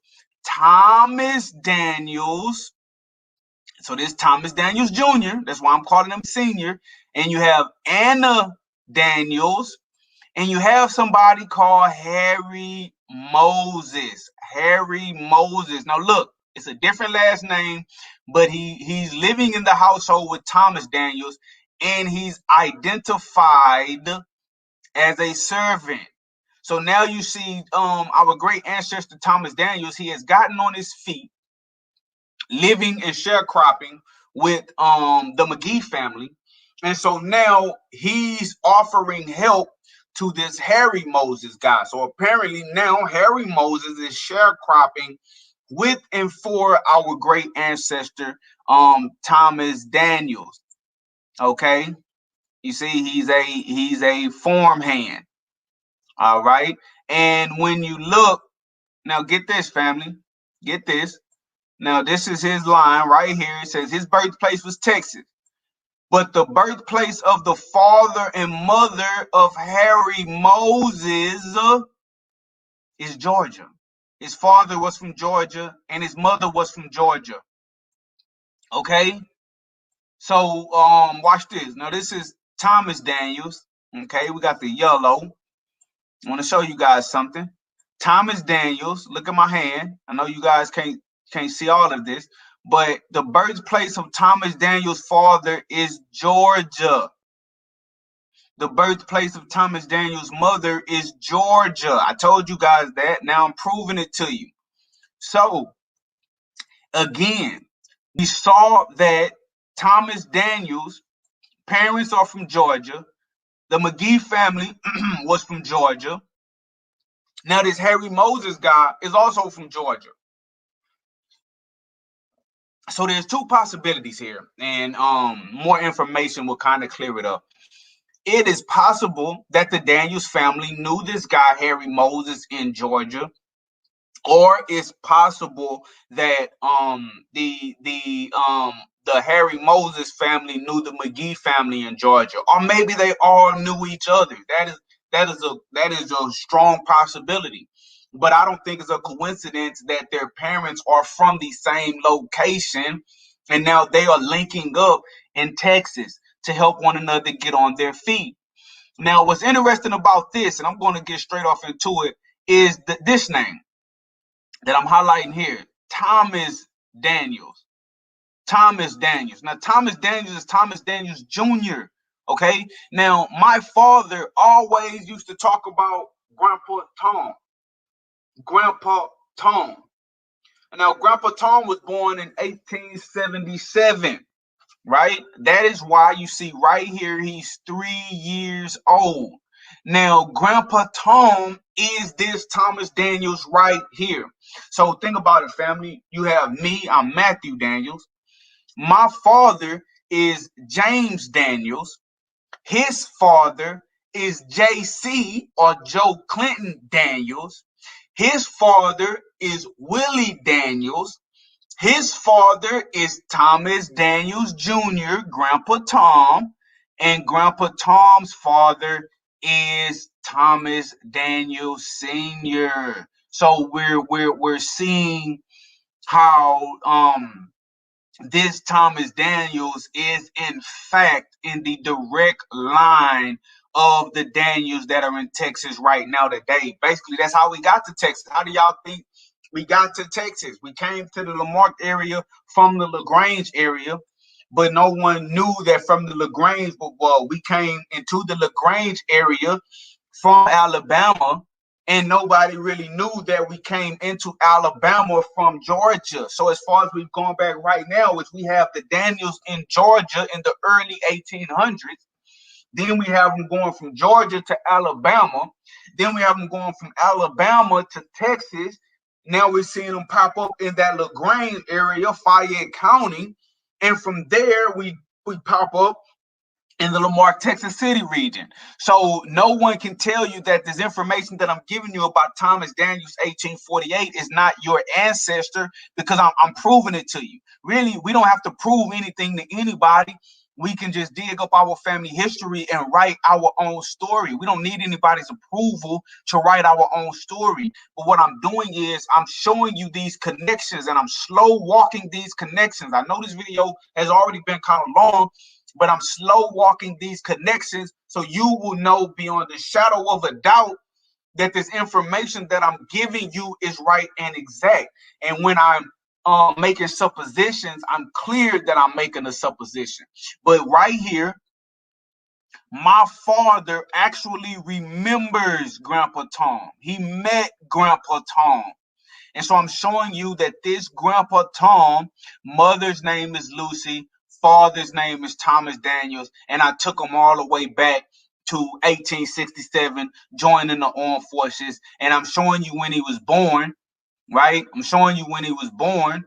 Thomas Daniels. So this Thomas Daniels Jr. That's why I'm calling him senior. And you have Anna Daniels. And you have somebody called Harry Moses. Harry Moses. Now look, it's a different last name, but he's living in the household with Thomas Daniels, and he's identified as a servant. So now you see our great ancestor Thomas Daniels, he has gotten on his feet, living and sharecropping with the Mcgee family. And so now he's offering help to this Harry Moses guy. So apparently now Harry Moses is sharecropping with and for our great ancestor Thomas Daniels. Okay, you see, he's a farm hand. All right, and when you look now, get this, family, get this. Now this is his line right here. It says his birthplace was Texas, but the birthplace of the father and mother of Harry Moses is Georgia. His father was from Georgia and his mother was from Georgia. Okay? So watch this. Now this is Thomas Daniels. Okay, we got the yellow. I want to show you guys something. Thomas Daniels, look at my hand. I know you guys can't see all of this, but the birthplace of Thomas Daniels' father is Georgia. The birthplace of Thomas Daniels' mother is Georgia. I told you guys that. Now I'm proving it to you. So, again, we saw that Thomas Daniels' parents are from Georgia. The Mcgee family was from Georgia. Now, this Harry Moses guy is also from Georgia. So there's two possibilities here, and more information will kind of clear it up. It is possible that the Daniels family knew this guy Harry Moses in Georgia, or it's possible that the Harry Moses family knew the Mcgee family in Georgia, or maybe they all knew each other. That is a strong possibility. But I don't think it's a coincidence that their parents are from the same location, and now they are linking up in Texas to help one another get on their feet. Now, what's interesting about this, and I'm going to get straight off into it, is this name that I'm highlighting here, Thomas Daniels. Thomas Daniels. Now, Thomas Daniels is Thomas Daniels Jr. Okay. Now, my father always used to talk about Grandpa Tom. Grandpa Tom. Now, Grandpa Tom was born in 1877. Right? That is why you see right here, he's 3 years old. Now, Grandpa Tom is this Thomas Daniels right here. So think about it, family. You have me, I'm Matthew Daniels. My father is James Daniels. His father is JC or Joe Clinton Daniels. His father is Willie Daniels. His father is Thomas Daniels Jr., Grandpa Tom, and Grandpa Tom's father is Thomas Daniels Sr. So we're seeing how this Thomas Daniels is in fact in the direct line of the Daniels that are in Texas right now today. Basically, that's how we got to Texas. How do y'all think we got to Texas? We came to the Lamarck area from the LaGrange area, but no one knew that from the LaGrange, well, we came into the LaGrange area from Alabama, and nobody really knew that we came into Alabama from Georgia. So as far as we've gone back right now, is we have the Daniels in Georgia in the early 1800s. Then we have them going from Georgia to Alabama. Then we have them going from Alabama to Texas. Now we're seeing them pop up in that LaGrange area, Fayette County. And from there, we pop up in the Lamarck, Texas City region. So no one can tell you that this information that I'm giving you about Thomas Daniels 1848 is not your ancestor, because I'm proving it to you. Really, we don't have to prove anything to anybody. We can just dig up our family history and write our own story. We don't need anybody's approval to write our own story. But what I'm doing is I'm showing you these connections, and I'm slow walking these connections. I know this video has already been kind of long, but I'm slow walking these connections so you will know beyond the shadow of a doubt that this information that I'm giving you is right and exact. And when I'm making suppositions, I'm clear that I'm making a supposition. But right here, my father actually remembers Grandpa Tom. He met Grandpa Tom. And so I'm showing you that this Grandpa Tom, mother's name is Lucy, father's name is Thomas Daniels, and I took them all the way back to 1867, joining the armed forces. And I'm showing you when he was born, right? I'm showing you when he was born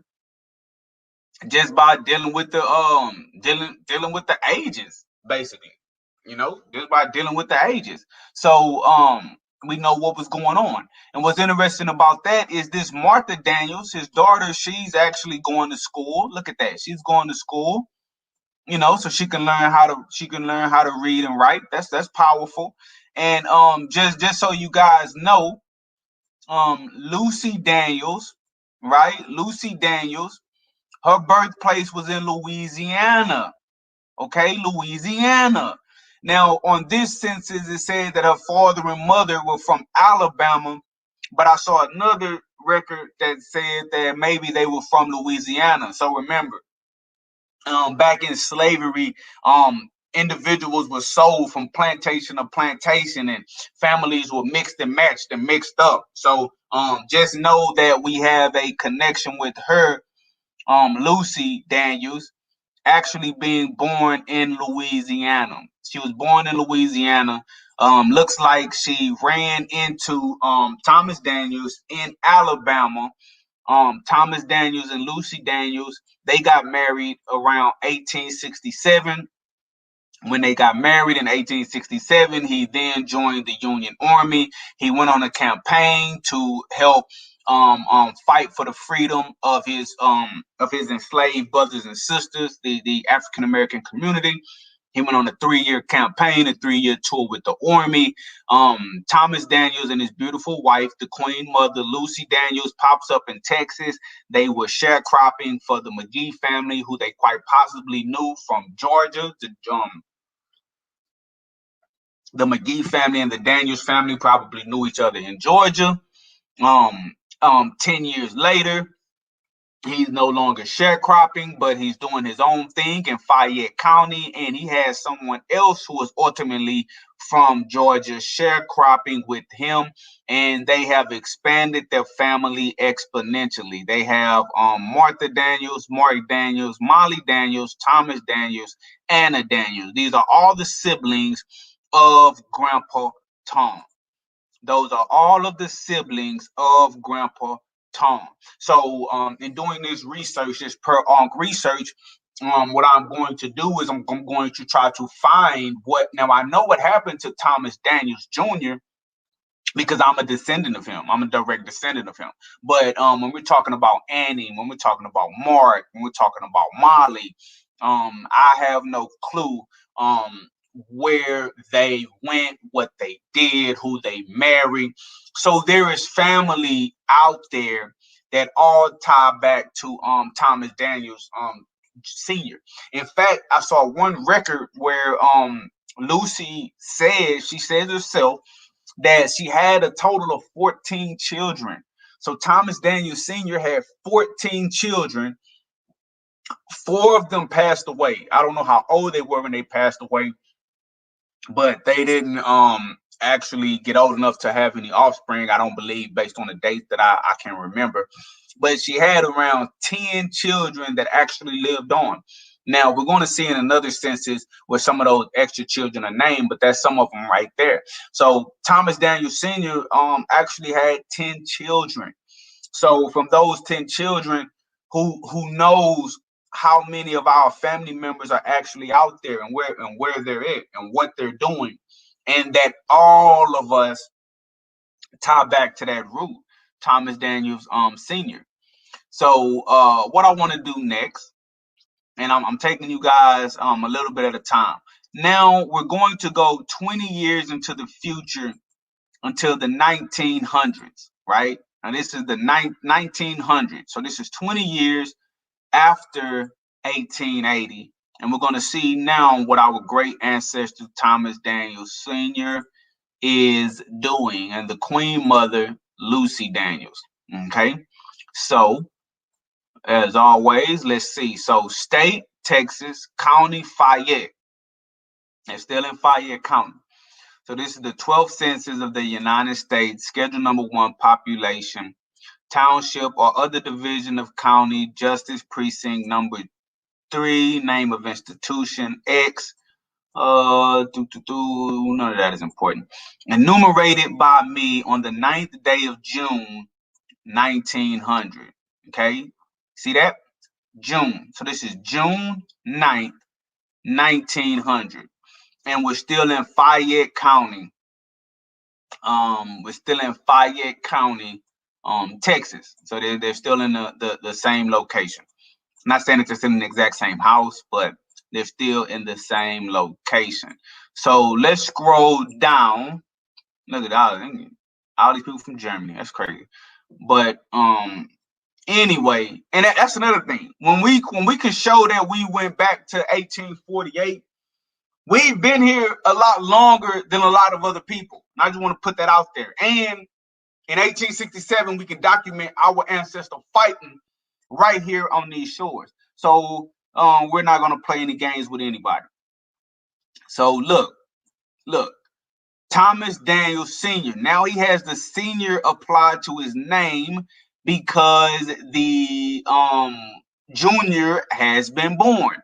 just by dealing with the dealing with the ages, basically. You know, just by dealing with the ages. So we know what was going on. And what's interesting about that is this Martha Daniels, his daughter, she's actually going to school. Look at that. She's going to school, you know, so she can learn how to read and write. That's powerful. And just so you guys know, Lucy Daniels, right? Lucy Daniels, her birthplace was in Louisiana. Okay, Louisiana. Now, on this census, it said that her father and mother were from Alabama, but I saw another record that said that maybe they were from Louisiana. So remember, back in slavery, individuals were sold from plantation to plantation, and families were mixed and matched and mixed up. So just know that we have a connection with her, Lucy Daniels, actually being born in Louisiana. She was born in Louisiana. Looks like she ran into Thomas Daniels in Alabama. Thomas Daniels and Lucy Daniels, they got married around 1867. When they got married in 1867, he then joined the Union Army. He went on a campaign to help fight for the freedom of his enslaved brothers and sisters, the African American community. He went on a 3-year campaign, a 3-year tour with the Army. Thomas Daniels and his beautiful wife, the Queen Mother, Lucy Daniels, pops up in Texas. They were sharecropping for the Mcgee family, who they quite possibly knew from Georgia. The Mcgee family and the Daniels family probably knew each other in Georgia. 10 years later, he's no longer sharecropping, but he's doing his own thing in Fayette County, and he has someone else who is ultimately from Georgia sharecropping with him, and they have expanded their family exponentially. They have Martha Daniels, Mark Daniels, Molly Daniels, Thomas Daniels, Anna Daniels. These are all the siblings of Grandpa Tom. Those are all of the siblings of Grandpa Tom. So in doing this research, this per Ankh research, what I'm going to do is I'm going to try to find what. Now I know what happened to Thomas Daniels Jr., because I'm a descendant of him. I'm a direct descendant of him. But when we're talking about Annie, when we're talking about Mark, when we're talking about Molly, I have no clue where they went, what they did, who they married. So there is family out there that all tie back to Thomas Daniels Sr. In fact, I saw one record where Lucy says, she says herself, that she had a total of 14 children. So Thomas Daniels Sr. had 14 children. 4 of them passed away. I don't know how old they were when they passed away, but they didn't actually get old enough to have any offspring, I don't believe, based on the dates that I can remember. But she had around 10 children that actually lived on. Now, we're going to see in another census where some of those extra children are named, but that's some of them right there. So Thomas Daniels Sr. Actually had 10 children. So from those 10 children, who knows how many of our family members are actually out there and where they're at and what they're doing, and that all of us tie back to that root, Thomas Daniels Sr. So what I want to do next, and I'm taking you guys a little bit at a time. Now we're going to go 20 years into the future until the 1900s, right? Now this is the 1900s. So this is 20 years after 1880. And we're going to see now what our great ancestor Thomas Daniels Sr. is doing, and the Queen Mother, Lucy Daniels. Okay, so as always, let's see. So state, Texas, county, Fayette. They're still in Fayette County. So this is the 12th census of the United States, schedule number 1, population, township or other division of county, justice precinct number 3, name of institution, X, none of that is important. Enumerated by me on the 9th day of June, 1900. Okay, see that? June. So this is June 9th, 1900. And we're still in Fayette County. We're still in Fayette County, Texas. So they're still in the same location. I'm not saying that they're still in the exact same house, but they're still in the same location. So let's scroll down. Look at all these people from Germany. That's crazy. But anyway, and that's another thing. When we can show that we went back to 1848, we've been here a lot longer than a lot of other people. And I just want to put that out there. And in 1867, we can document our ancestor fighting right here on these shores. So we're not going to play any games with anybody. So look, Thomas Daniels Sr. Now he has the senior applied to his name because the junior has been born.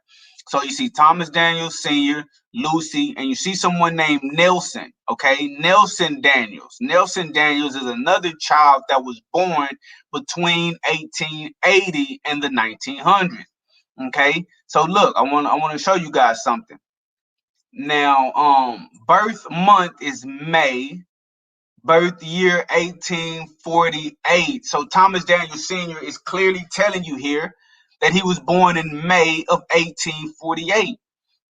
So you see Thomas Daniels Sr., Lucy, and you see someone named Nelson, okay? Nelson Daniels. Nelson Daniels is another child that was born between 1880 and the 1900s, okay? So look, I want to show you guys something. Now, birth month is May, birth year 1848. So Thomas Daniels Sr. is clearly telling you here that he was born in May of 1848.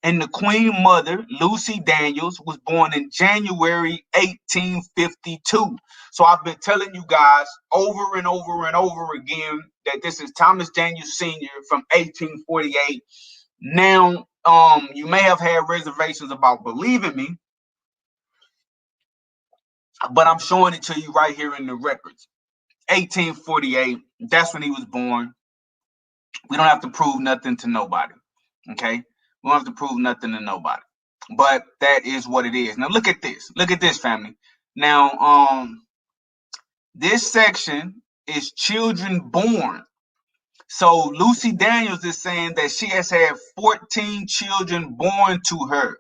And the Queen Mother, Lucy Daniels, was born in January 1852. So I've been telling you guys over and over and over again that this is Thomas Daniels Sr. from 1848. Now, you may have had reservations about believing me, but I'm showing it to you right here in the records. 1848, that's when he was born. We don't have to prove nothing to nobody, okay? We don't have to prove nothing to nobody, but that is what it is. Now look at this, family. Now, this section is children born. So Lucy Daniels is saying that she has had 14 children born to her,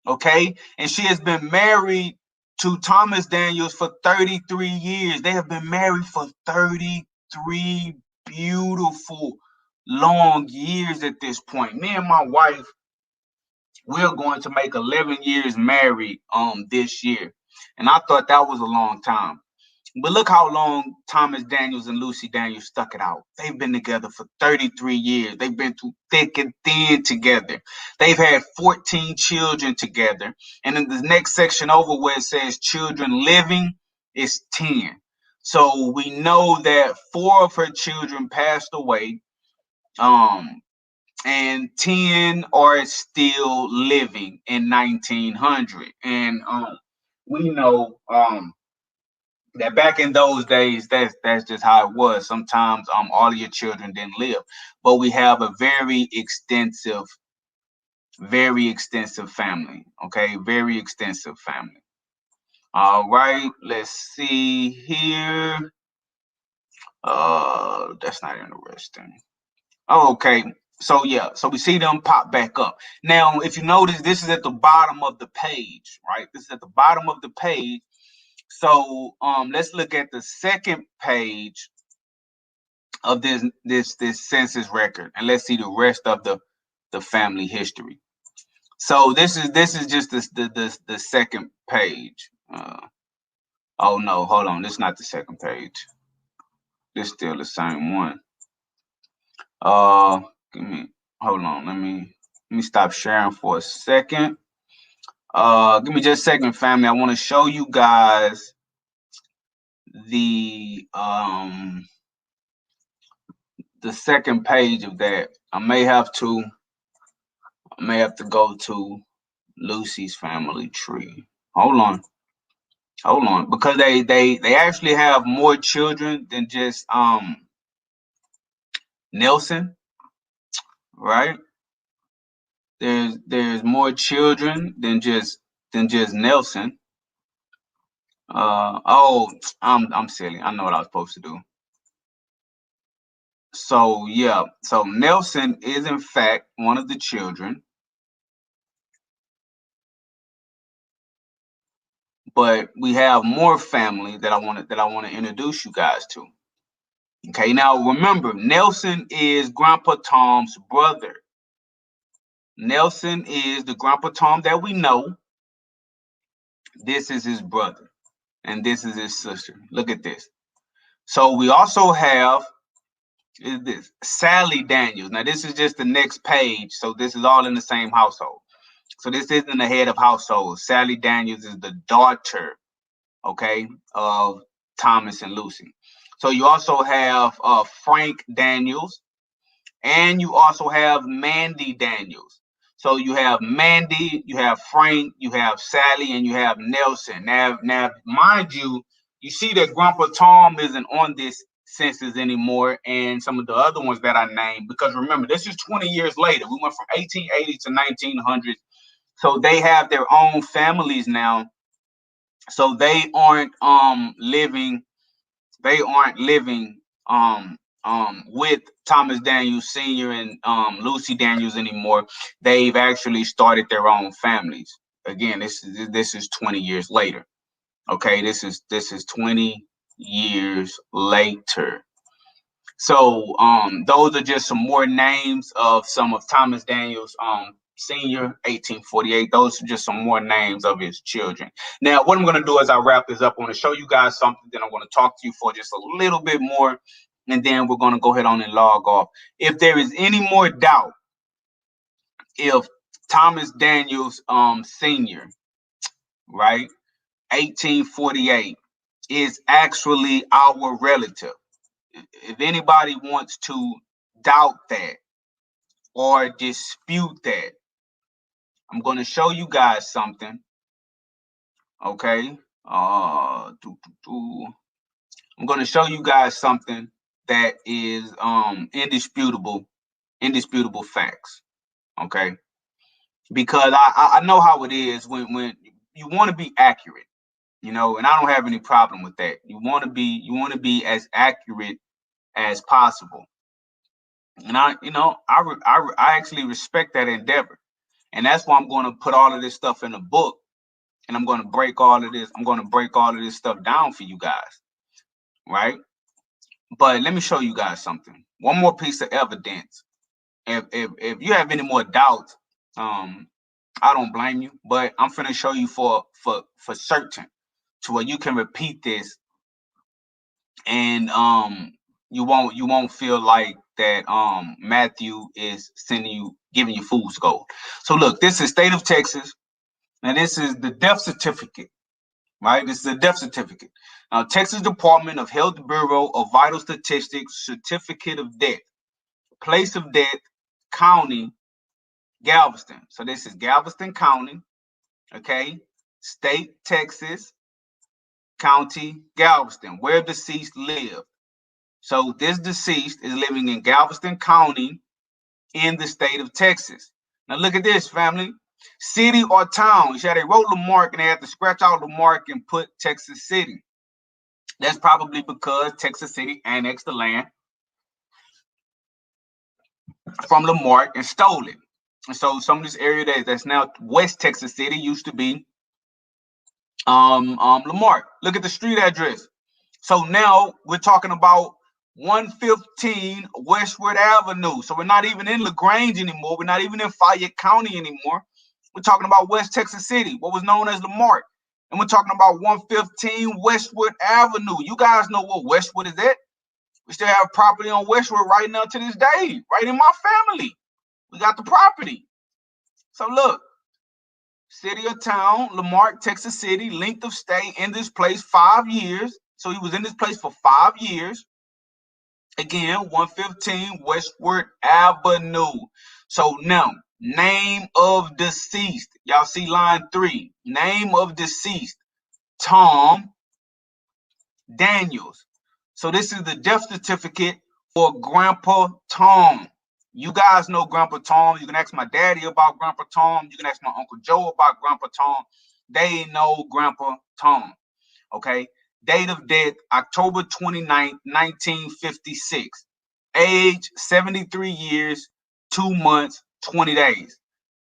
okay? And she has been married to Thomas Daniels for 33 years. They have been married for 33 beautiful, long years at this point. Me and my wife, we're going to make 11 years married this year. And I thought that was a long time. But look how long Thomas Daniels and Lucy Daniels stuck it out. They've been together for 33 years. They've been through thick and thin together. They've had 14 children together. And in the next section over where it says children living, it's 10. So we know that 4 of her children passed away. And and 10 are still living in 1900. And we know that back in those days, that's just how it was. Sometimes all of your children didn't live, but we have a very extensive family. Okay, very extensive family. All right, let's see here. That's not interesting. Oh, okay. So yeah, so we see them pop back up. Now, if you notice, this is at the bottom of the page, right? This is at the bottom of the page. So let's look at the second page of this census record, and let's see the rest of the family history. So this is just the second page. Oh no, hold on, this is not the second page. This is still the same one. Give me, hold on, let me stop sharing for a second. Give me just a second, family. I want to show you guys the second page of that. I may have to go to Lucy's family tree. Hold on, because they actually have more children than just Nelson, right? There's more children than just Nelson. Oh, I'm silly. I know what I was supposed to do. So yeah, so Nelson is in fact one of the children, but we have more family that I want to introduce you guys to. Okay, now remember, Nelson is Grandpa Tom's brother. Nelson is the Grandpa Tom that we know. This is his brother, and this is his sister. Look at this. So we also have this Sally Daniels. Now this is just the next page, so this is all in the same household. So this isn't the head of household. Sally Daniels is the daughter, okay, of Thomas and Lucy. So you also have Frank Daniels, and you also have Mandy Daniels. So you have Mandy, you have Frank, you have Sally, and you have Nelson. Now, mind you, you see that Grandpa Tom isn't on this census anymore, and some of the other ones that I named, because remember, this is 20 years later. We went from 1880 to 1900. So they have their own families now. So they aren't living with Thomas Daniels Sr. and Lucy Daniels anymore. They've actually started their own families. Again, this is 20 years later. Okay, this is 20 years later. So those are just some more names of some of Thomas Daniels Senior, 1848. Those are just some more names of his children. Now, what I'm going to do as I wrap this up, I want to show you guys something. Then I'm going to talk to you for just a little bit more, and then we're going to go ahead on and log off. If there is any more doubt, if Thomas Daniels Senior, right, 1848, is actually our relative, if anybody wants to doubt that or dispute that, I'm going to show you guys something. Okay. I'm going to show you guys something that is indisputable facts. Okay. Because I know how it is when you want to be accurate, you know, and I don't have any problem with that. You want to be as accurate as possible. And I actually respect that endeavor. And that's why I'm going to put all of this stuff in a book, and I'm going to break all of this. I'm going to break all of this stuff down for you guys, right? But let me show you guys something. One more piece of evidence. If you have any more doubts, I don't blame you. But I'm finna show you for certain, to where you can repeat this, and you won't feel like that Matthew is giving you fool's gold. So look, this is state of Texas. Now this is the death certificate, right? This is the death certificate. Now, Texas Department of Health Bureau of Vital Statistics certificate of death. Place of death, County, Galveston. So this is Galveston County, okay? State, Texas, County, Galveston, where deceased lived. So this deceased is living in Galveston County in the state of Texas. Now look at this, family. City or town. Yeah, they wrote Lamarck and they had to scratch out Lamarck and put Texas City. That's probably because Texas City annexed the land from Lamarck and stole it. And so some of this area that's now West Texas City used to be Lamarck. Look at the street address. So now we're talking about 115 Westwood Avenue. So we're not even in LaGrange anymore. We're not even in Fayette County anymore. We're talking about West Texas City, what was known as Lamarck. And we're talking about 115 Westwood Avenue. You guys know what Westwood is at? We still have property on Westwood right now to this day, right in my family. We got the property. So look, city or town, Lamarck, Texas City, length of stay in this place 5 years. So he was in this place for 5 years. Again, 115 Westwood Avenue. So now, name of deceased. Y'all see line 3. Name of deceased, Tom Daniels. So this is the death certificate for Grandpa Tom. You guys know Grandpa Tom. You can ask my daddy about Grandpa Tom. You can ask my Uncle Joe about Grandpa Tom. They know Grandpa Tom. Okay. Date of death, October 29th, 1956. Age, 73 years, 2 months, 20 days.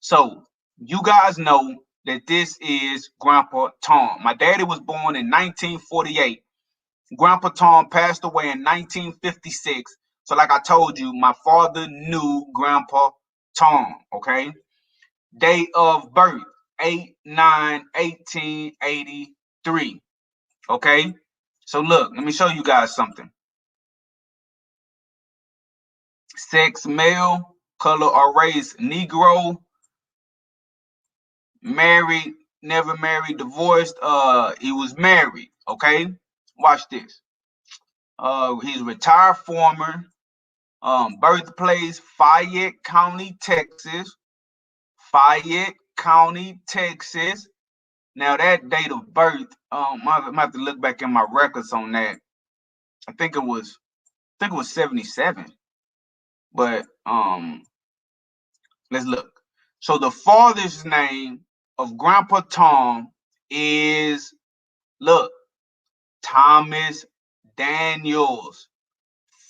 So you guys know that this is Grandpa Tom. My daddy was born in 1948. Grandpa Tom passed away in 1956. So like I told you, my father knew Grandpa Tom, okay? Date of birth, 8/9/1883, okay? So look, let me show you guys something. Sex, male, color or race, Negro, married, never married, divorced, he was married, okay? Watch this. He's a retired former, birthplace, Fayette County, Texas. Fayette County, Texas. Now that date of birth, I have to look back in my records on that. I think it was 77. But let's look. So the father's name of Grandpa Tom is, look, Thomas Daniels.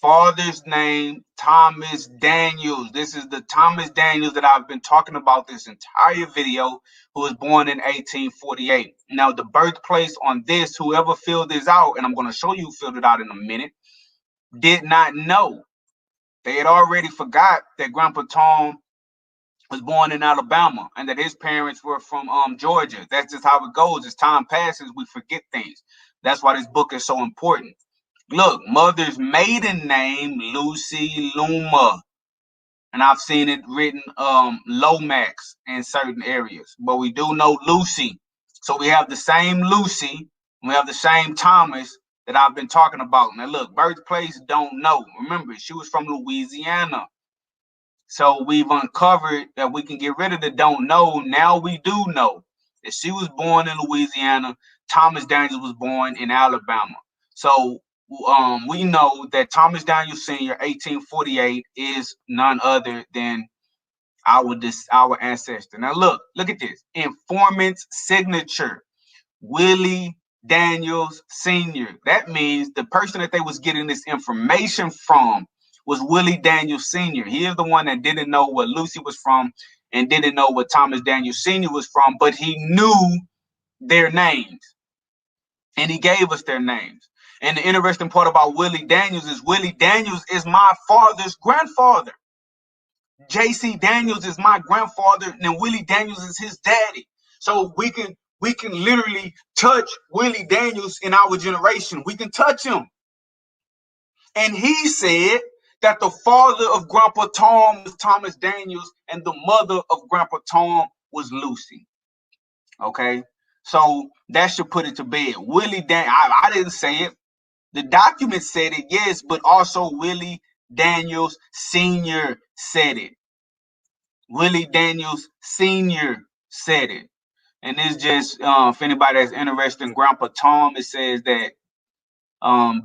Father's name, Thomas Daniels. This is the Thomas Daniels that I've been talking about this entire video, who was born in 1848. Now, the birthplace on this, whoever filled this out, and I'm going to show you who filled it out in a minute, did not know. They had already forgot that Grandpa Tom was born in Alabama and that his parents were from Georgia. That's just how it goes. As time passes, we forget things. That's why this book is so important. Look, mother's maiden name, Lucy Luma. And I've seen it written Lomax in certain areas. But we do know Lucy. So we have the same Lucy. We have the same Thomas that I've been talking about. Now look, birthplace, don't know. Remember, she was from Louisiana. So we've uncovered that we can get rid of the don't know. Now we do know that she was born in Louisiana. Thomas Daniels was born in Alabama. So we know that Thomas Daniels Sr., 1848, is none other than our ancestor. Now look at this. Informant's signature, Willie Daniels Sr. That means the person that they was getting this information from was Willie Daniels Sr. He is the one that didn't know what Lucy was from and didn't know what Thomas Daniels Sr. was from, but he knew their names and he gave us their names. And the interesting part about Willie Daniels is my father's grandfather. J.C. Daniels is my grandfather, and Willie Daniels is his daddy. So we can literally touch Willie Daniels in our generation. We can touch him. And he said that the father of Grandpa Tom was Thomas Daniels and the mother of Grandpa Tom was Lucy. Okay? So that should put it to bed. Willie Daniels, I didn't say it. The document said it, yes, but also Willie Daniels Sr. said it. Willie Daniels Sr. said it. And it's just, if anybody that's interested in Grandpa Tom, it says that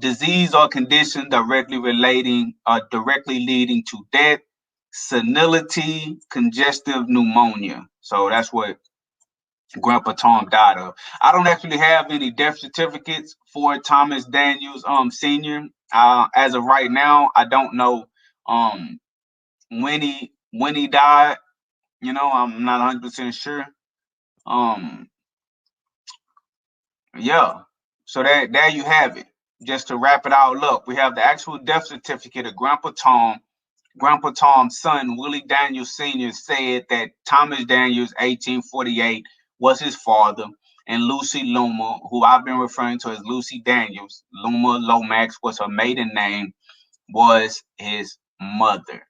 disease or condition directly leading to death, senility, congestive pneumonia. So that's what Grandpa Tom died of. I don't actually have any death certificates for Thomas Daniels Sr. As of right now, I don't know when he died. You know, I'm not 100% sure. Yeah. So there you have it. Just to wrap it all up, we have the actual death certificate of Grandpa Tom. Grandpa Tom's son, Willie Daniels Sr., said that Thomas Daniels, 1848, was his father, and Lucy Luma, who I've been referring to as Lucy Daniels, Luma Lomax was her maiden name, was his mother.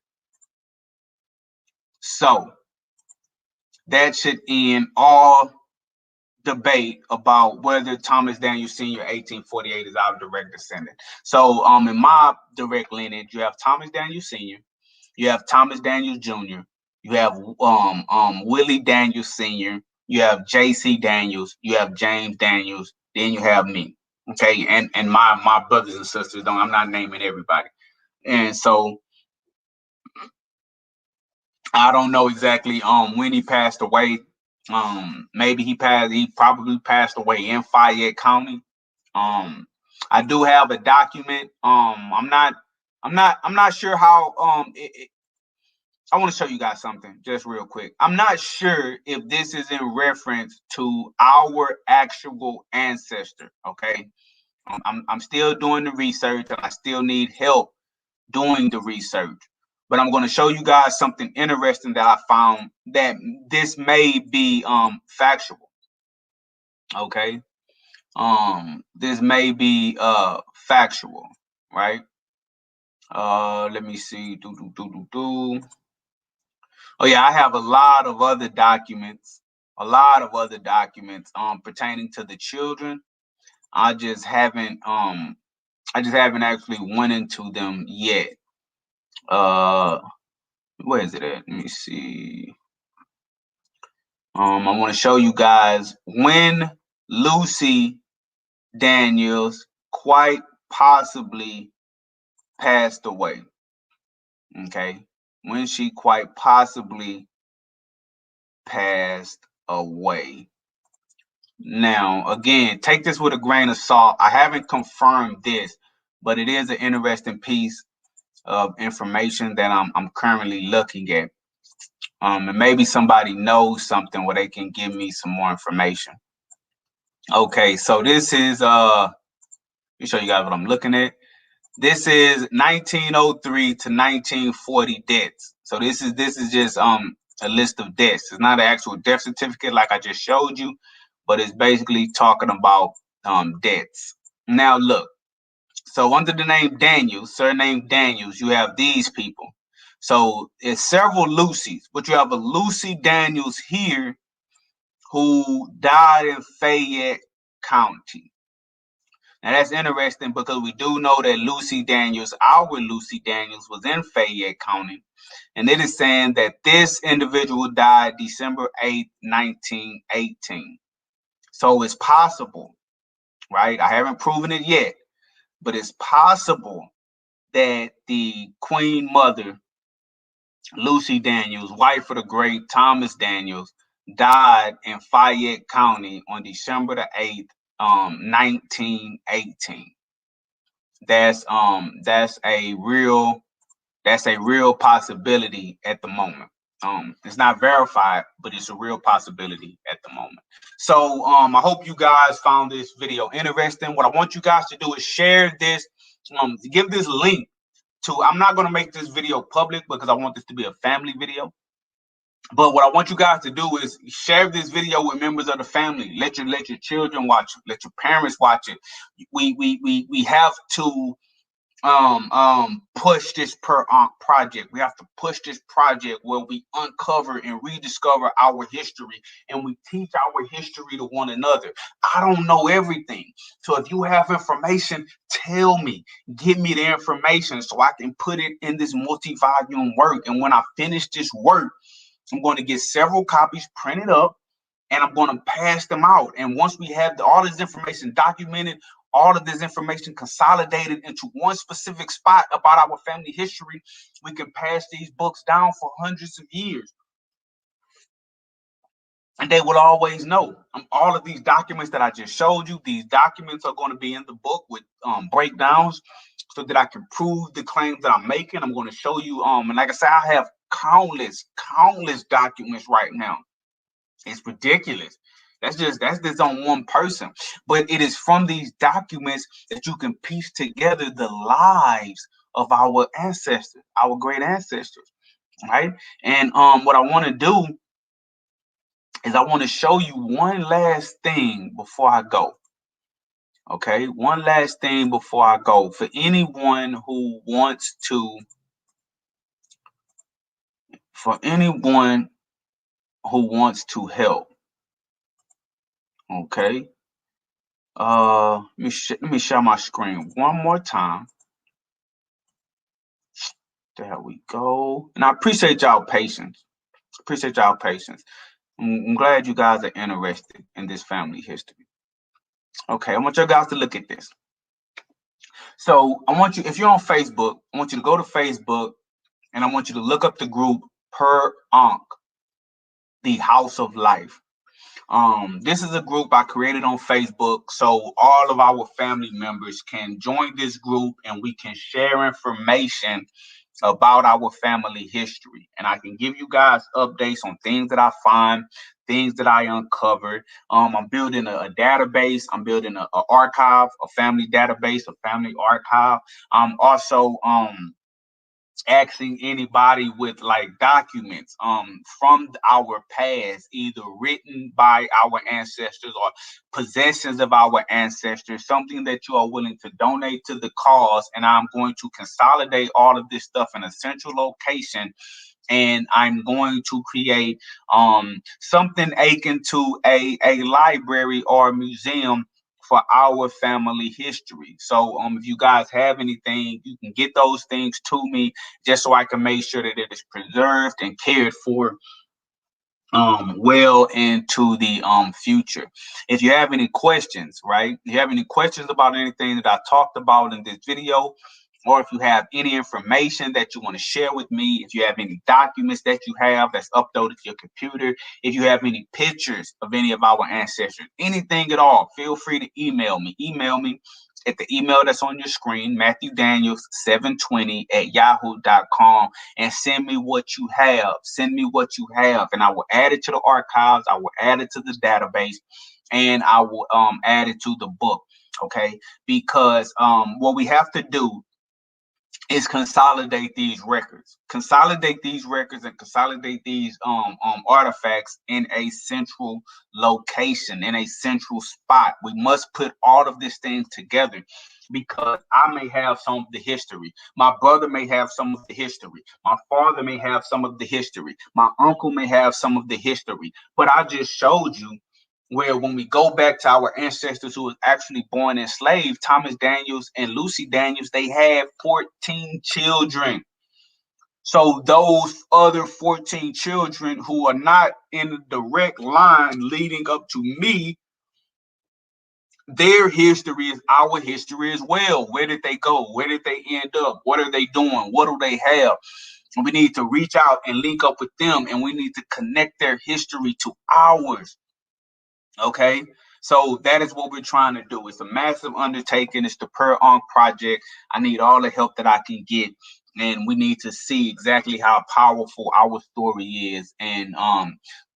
So that should end all debate about whether Thomas Daniels Sr. 1848 is our direct descendant. So in my direct lineage, you have Thomas Daniels Sr., you have Thomas Daniels Jr., you have Willie Daniels Sr., you have J.C. Daniels, you have James Daniels, then you have me. Okay, and my brothers and sisters, I'm not naming everybody. And so I don't know exactly when he passed away. Maybe he probably passed away in Fayette County. I do have a document. I'm not sure how I want to show you guys something just real quick. I'm not sure if this is in reference to our actual ancestor. Okay. I'm still doing the research and I still need help doing the research. But I'm going to show you guys something interesting that I found that this may be factual. Okay. This may be factual, right? Let me see. Oh yeah, I have a lot of other documents pertaining to the children. I just haven't actually went into them yet. Where is it at? Let me see. I want to show you guys when Lucy Daniels quite possibly passed away. Okay, when she quite possibly passed away. Now, again, take this with a grain of salt. I haven't confirmed this, but it is an interesting piece of information that I'm currently looking at. And maybe somebody knows something where they can give me some more information. Okay, so this is let me show you guys what I'm looking at. This is 1903 to 1940 deaths. So this is just a list of deaths. It's not an actual death certificate like I just showed you, but it's basically talking about deaths. Now look, so under the name Daniels, surname Daniels, you have these people. So it's several Lucys, but you have a Lucy Daniels here who died in Fayette County. Now that's interesting because we do know that Lucy Daniels, our Lucy Daniels, was in Fayette County. And it is saying that this individual died December 8th, 1918. So it's possible, right? I haven't proven it yet, but it's possible that the Queen Mother, Lucy Daniels, wife of the great Thomas Daniels, died in Fayette County on December the 8th, 1918. That's a real possibility at the moment. It's not verified, but it's a real possibility at the moment. So I hope you guys found this video interesting. What I want you guys to do is share this, give this link to, I'm not going to make this video public because I want this to be a family video. But what I want you guys to do is share this video with members of the family. Let your children watch it. Let your parents watch it. We have to push this project. We have to push this project where we uncover and rediscover our history and we teach our history to one another. I don't know everything. So if you have information, tell me, give me the information so I can put it in this multi-volume work. And when I finish this work, I'm going to get several copies printed up, and I'm going to pass them out. And once we have all this information documented, all of this information consolidated into one specific spot about our family history, we can pass these books down for hundreds of years. And they will always know. All of these documents that I just showed you, these documents are going to be in the book with breakdowns so that I can prove the claims that I'm making. I'm going to show you, and like I said, I have countless documents right now. It's ridiculous. That's just on one person. But it is from these documents that you can piece together the lives of our ancestors, our great ancestors, right? And what I want to do is I want to show you one last thing before I go. Okay, one last thing before I go. For anyone who wants to, help. Okay. Let me share my screen one more time. There we go. And I appreciate y'all patience. I'm glad you guys are interested in this family history. Okay, I want you guys to look at this. So I want you, if you're on Facebook, I want you to go to Facebook, and I want you to look up the group Per Ankh, the House of Life. This is a group I created on Facebook, so all of our family members can join this group, and we can share information about our family history. And I can give you guys updates on things that I find, things that I uncovered. I'm building a database. I'm building a archive, a family database, a family archive. I'm also asking anybody with like documents from our past, either written by our ancestors or possessions of our ancestors, something that you are willing to donate to the cause. And I'm going to consolidate all of this stuff in a central location, and I'm going to create something akin to a library or a museum for our family history. So if you guys have anything, you can get those things to me, just so I can make sure that it is preserved and cared for well into the future. If you have any questions, right? If you have any questions about anything that I talked about in this video, or if you have any information that you want to share with me, if you have any documents that you have that's uploaded to your computer, if you have any pictures of any of our ancestors, anything at all, feel free to email me. Email me at the email that's on your screen, MatthewDaniels720@yahoo.com, and send me what you have. Send me what you have, and I will add it to the archives. I will add it to the database, and I will add it to the book. Okay, because what we have to do is consolidate these records, and consolidate these artifacts in a central location, in a central spot. We must put all of these things together, because I may have some of the history. My brother may have some of the history. My father may have some of the history. My uncle may have some of the history. But I just showed you where, when we go back to our ancestors who was actually born enslaved, Thomas Daniels and Lucy Daniels, they had 14 children. So those other 14 children who are not in the direct line leading up to me, their history is our history as well. Where did they go? Where did they end up? What are they doing? What do they have? We need to reach out and link up with them, and we need to connect their history to ours. Okay, so that is what we're trying to do. It's a massive undertaking. It's the Per Ankh project. I need all the help that I can get, and we need to see exactly how powerful our story is, and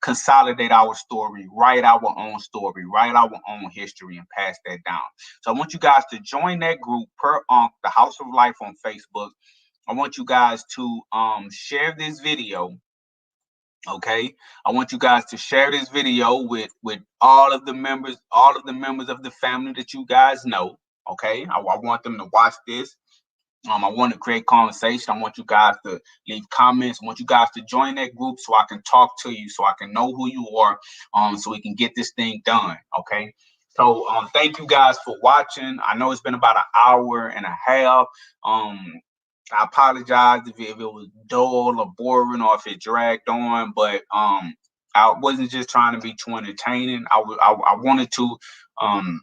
consolidate our story, write our own story, write our own history, and pass that down. So I want you guys to join that group, Per Ankh, the House of Life, on Facebook. I want you guys to share this video. Okay, I want you guys to share this video with all of the members of the family that you guys know. Okay, I want them to watch this. I want to create conversation. I want you guys to leave comments. I want you guys to join that group so I can talk to you, so I can know who you are, so we can get this thing done. Okay, so thank you guys for watching. I know it's been about an hour and a half. I apologize if it was dull or boring or if it dragged on, but I wasn't just trying to be too entertaining. I wanted to um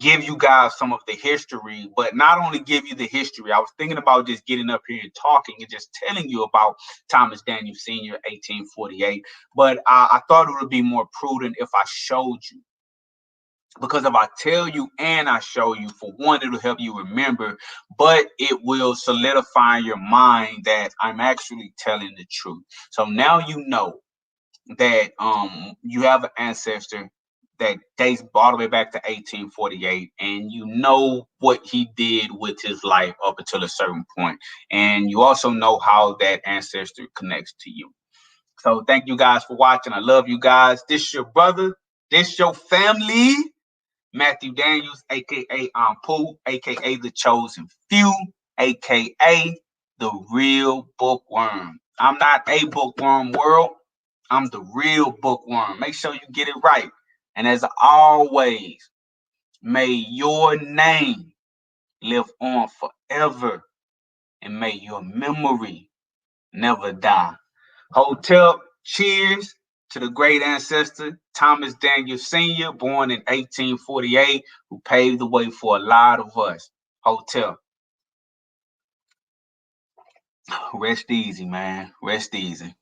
give you guys some of the history, but not only give you the history. I was thinking about just getting up here and talking and just telling you about Thomas Daniel Sr., 1848. But I thought it would be more prudent if I showed you. Because if I tell you and I show you, for one, it'll help you remember, but it will solidify in your mind that I'm actually telling the truth. So now you know that you have an ancestor that dates all the way back to 1848, and you know what he did with his life up until a certain point, and you also know how that ancestor connects to you. So thank you guys for watching. I love you guys. This your brother, this your family, Matthew Daniels, aka Pooh, aka the Chosen Few, aka the Real Bookworm. I'm not a bookworm, world. I'm the real bookworm. Make sure you get it right. And as always, may your name live on forever, and may your memory never die. Hotel, cheers to the great ancestor, Thomas Daniel Sr., born in 1848, who paved the way for a lot of us. Hotel. Rest easy, man. Rest easy.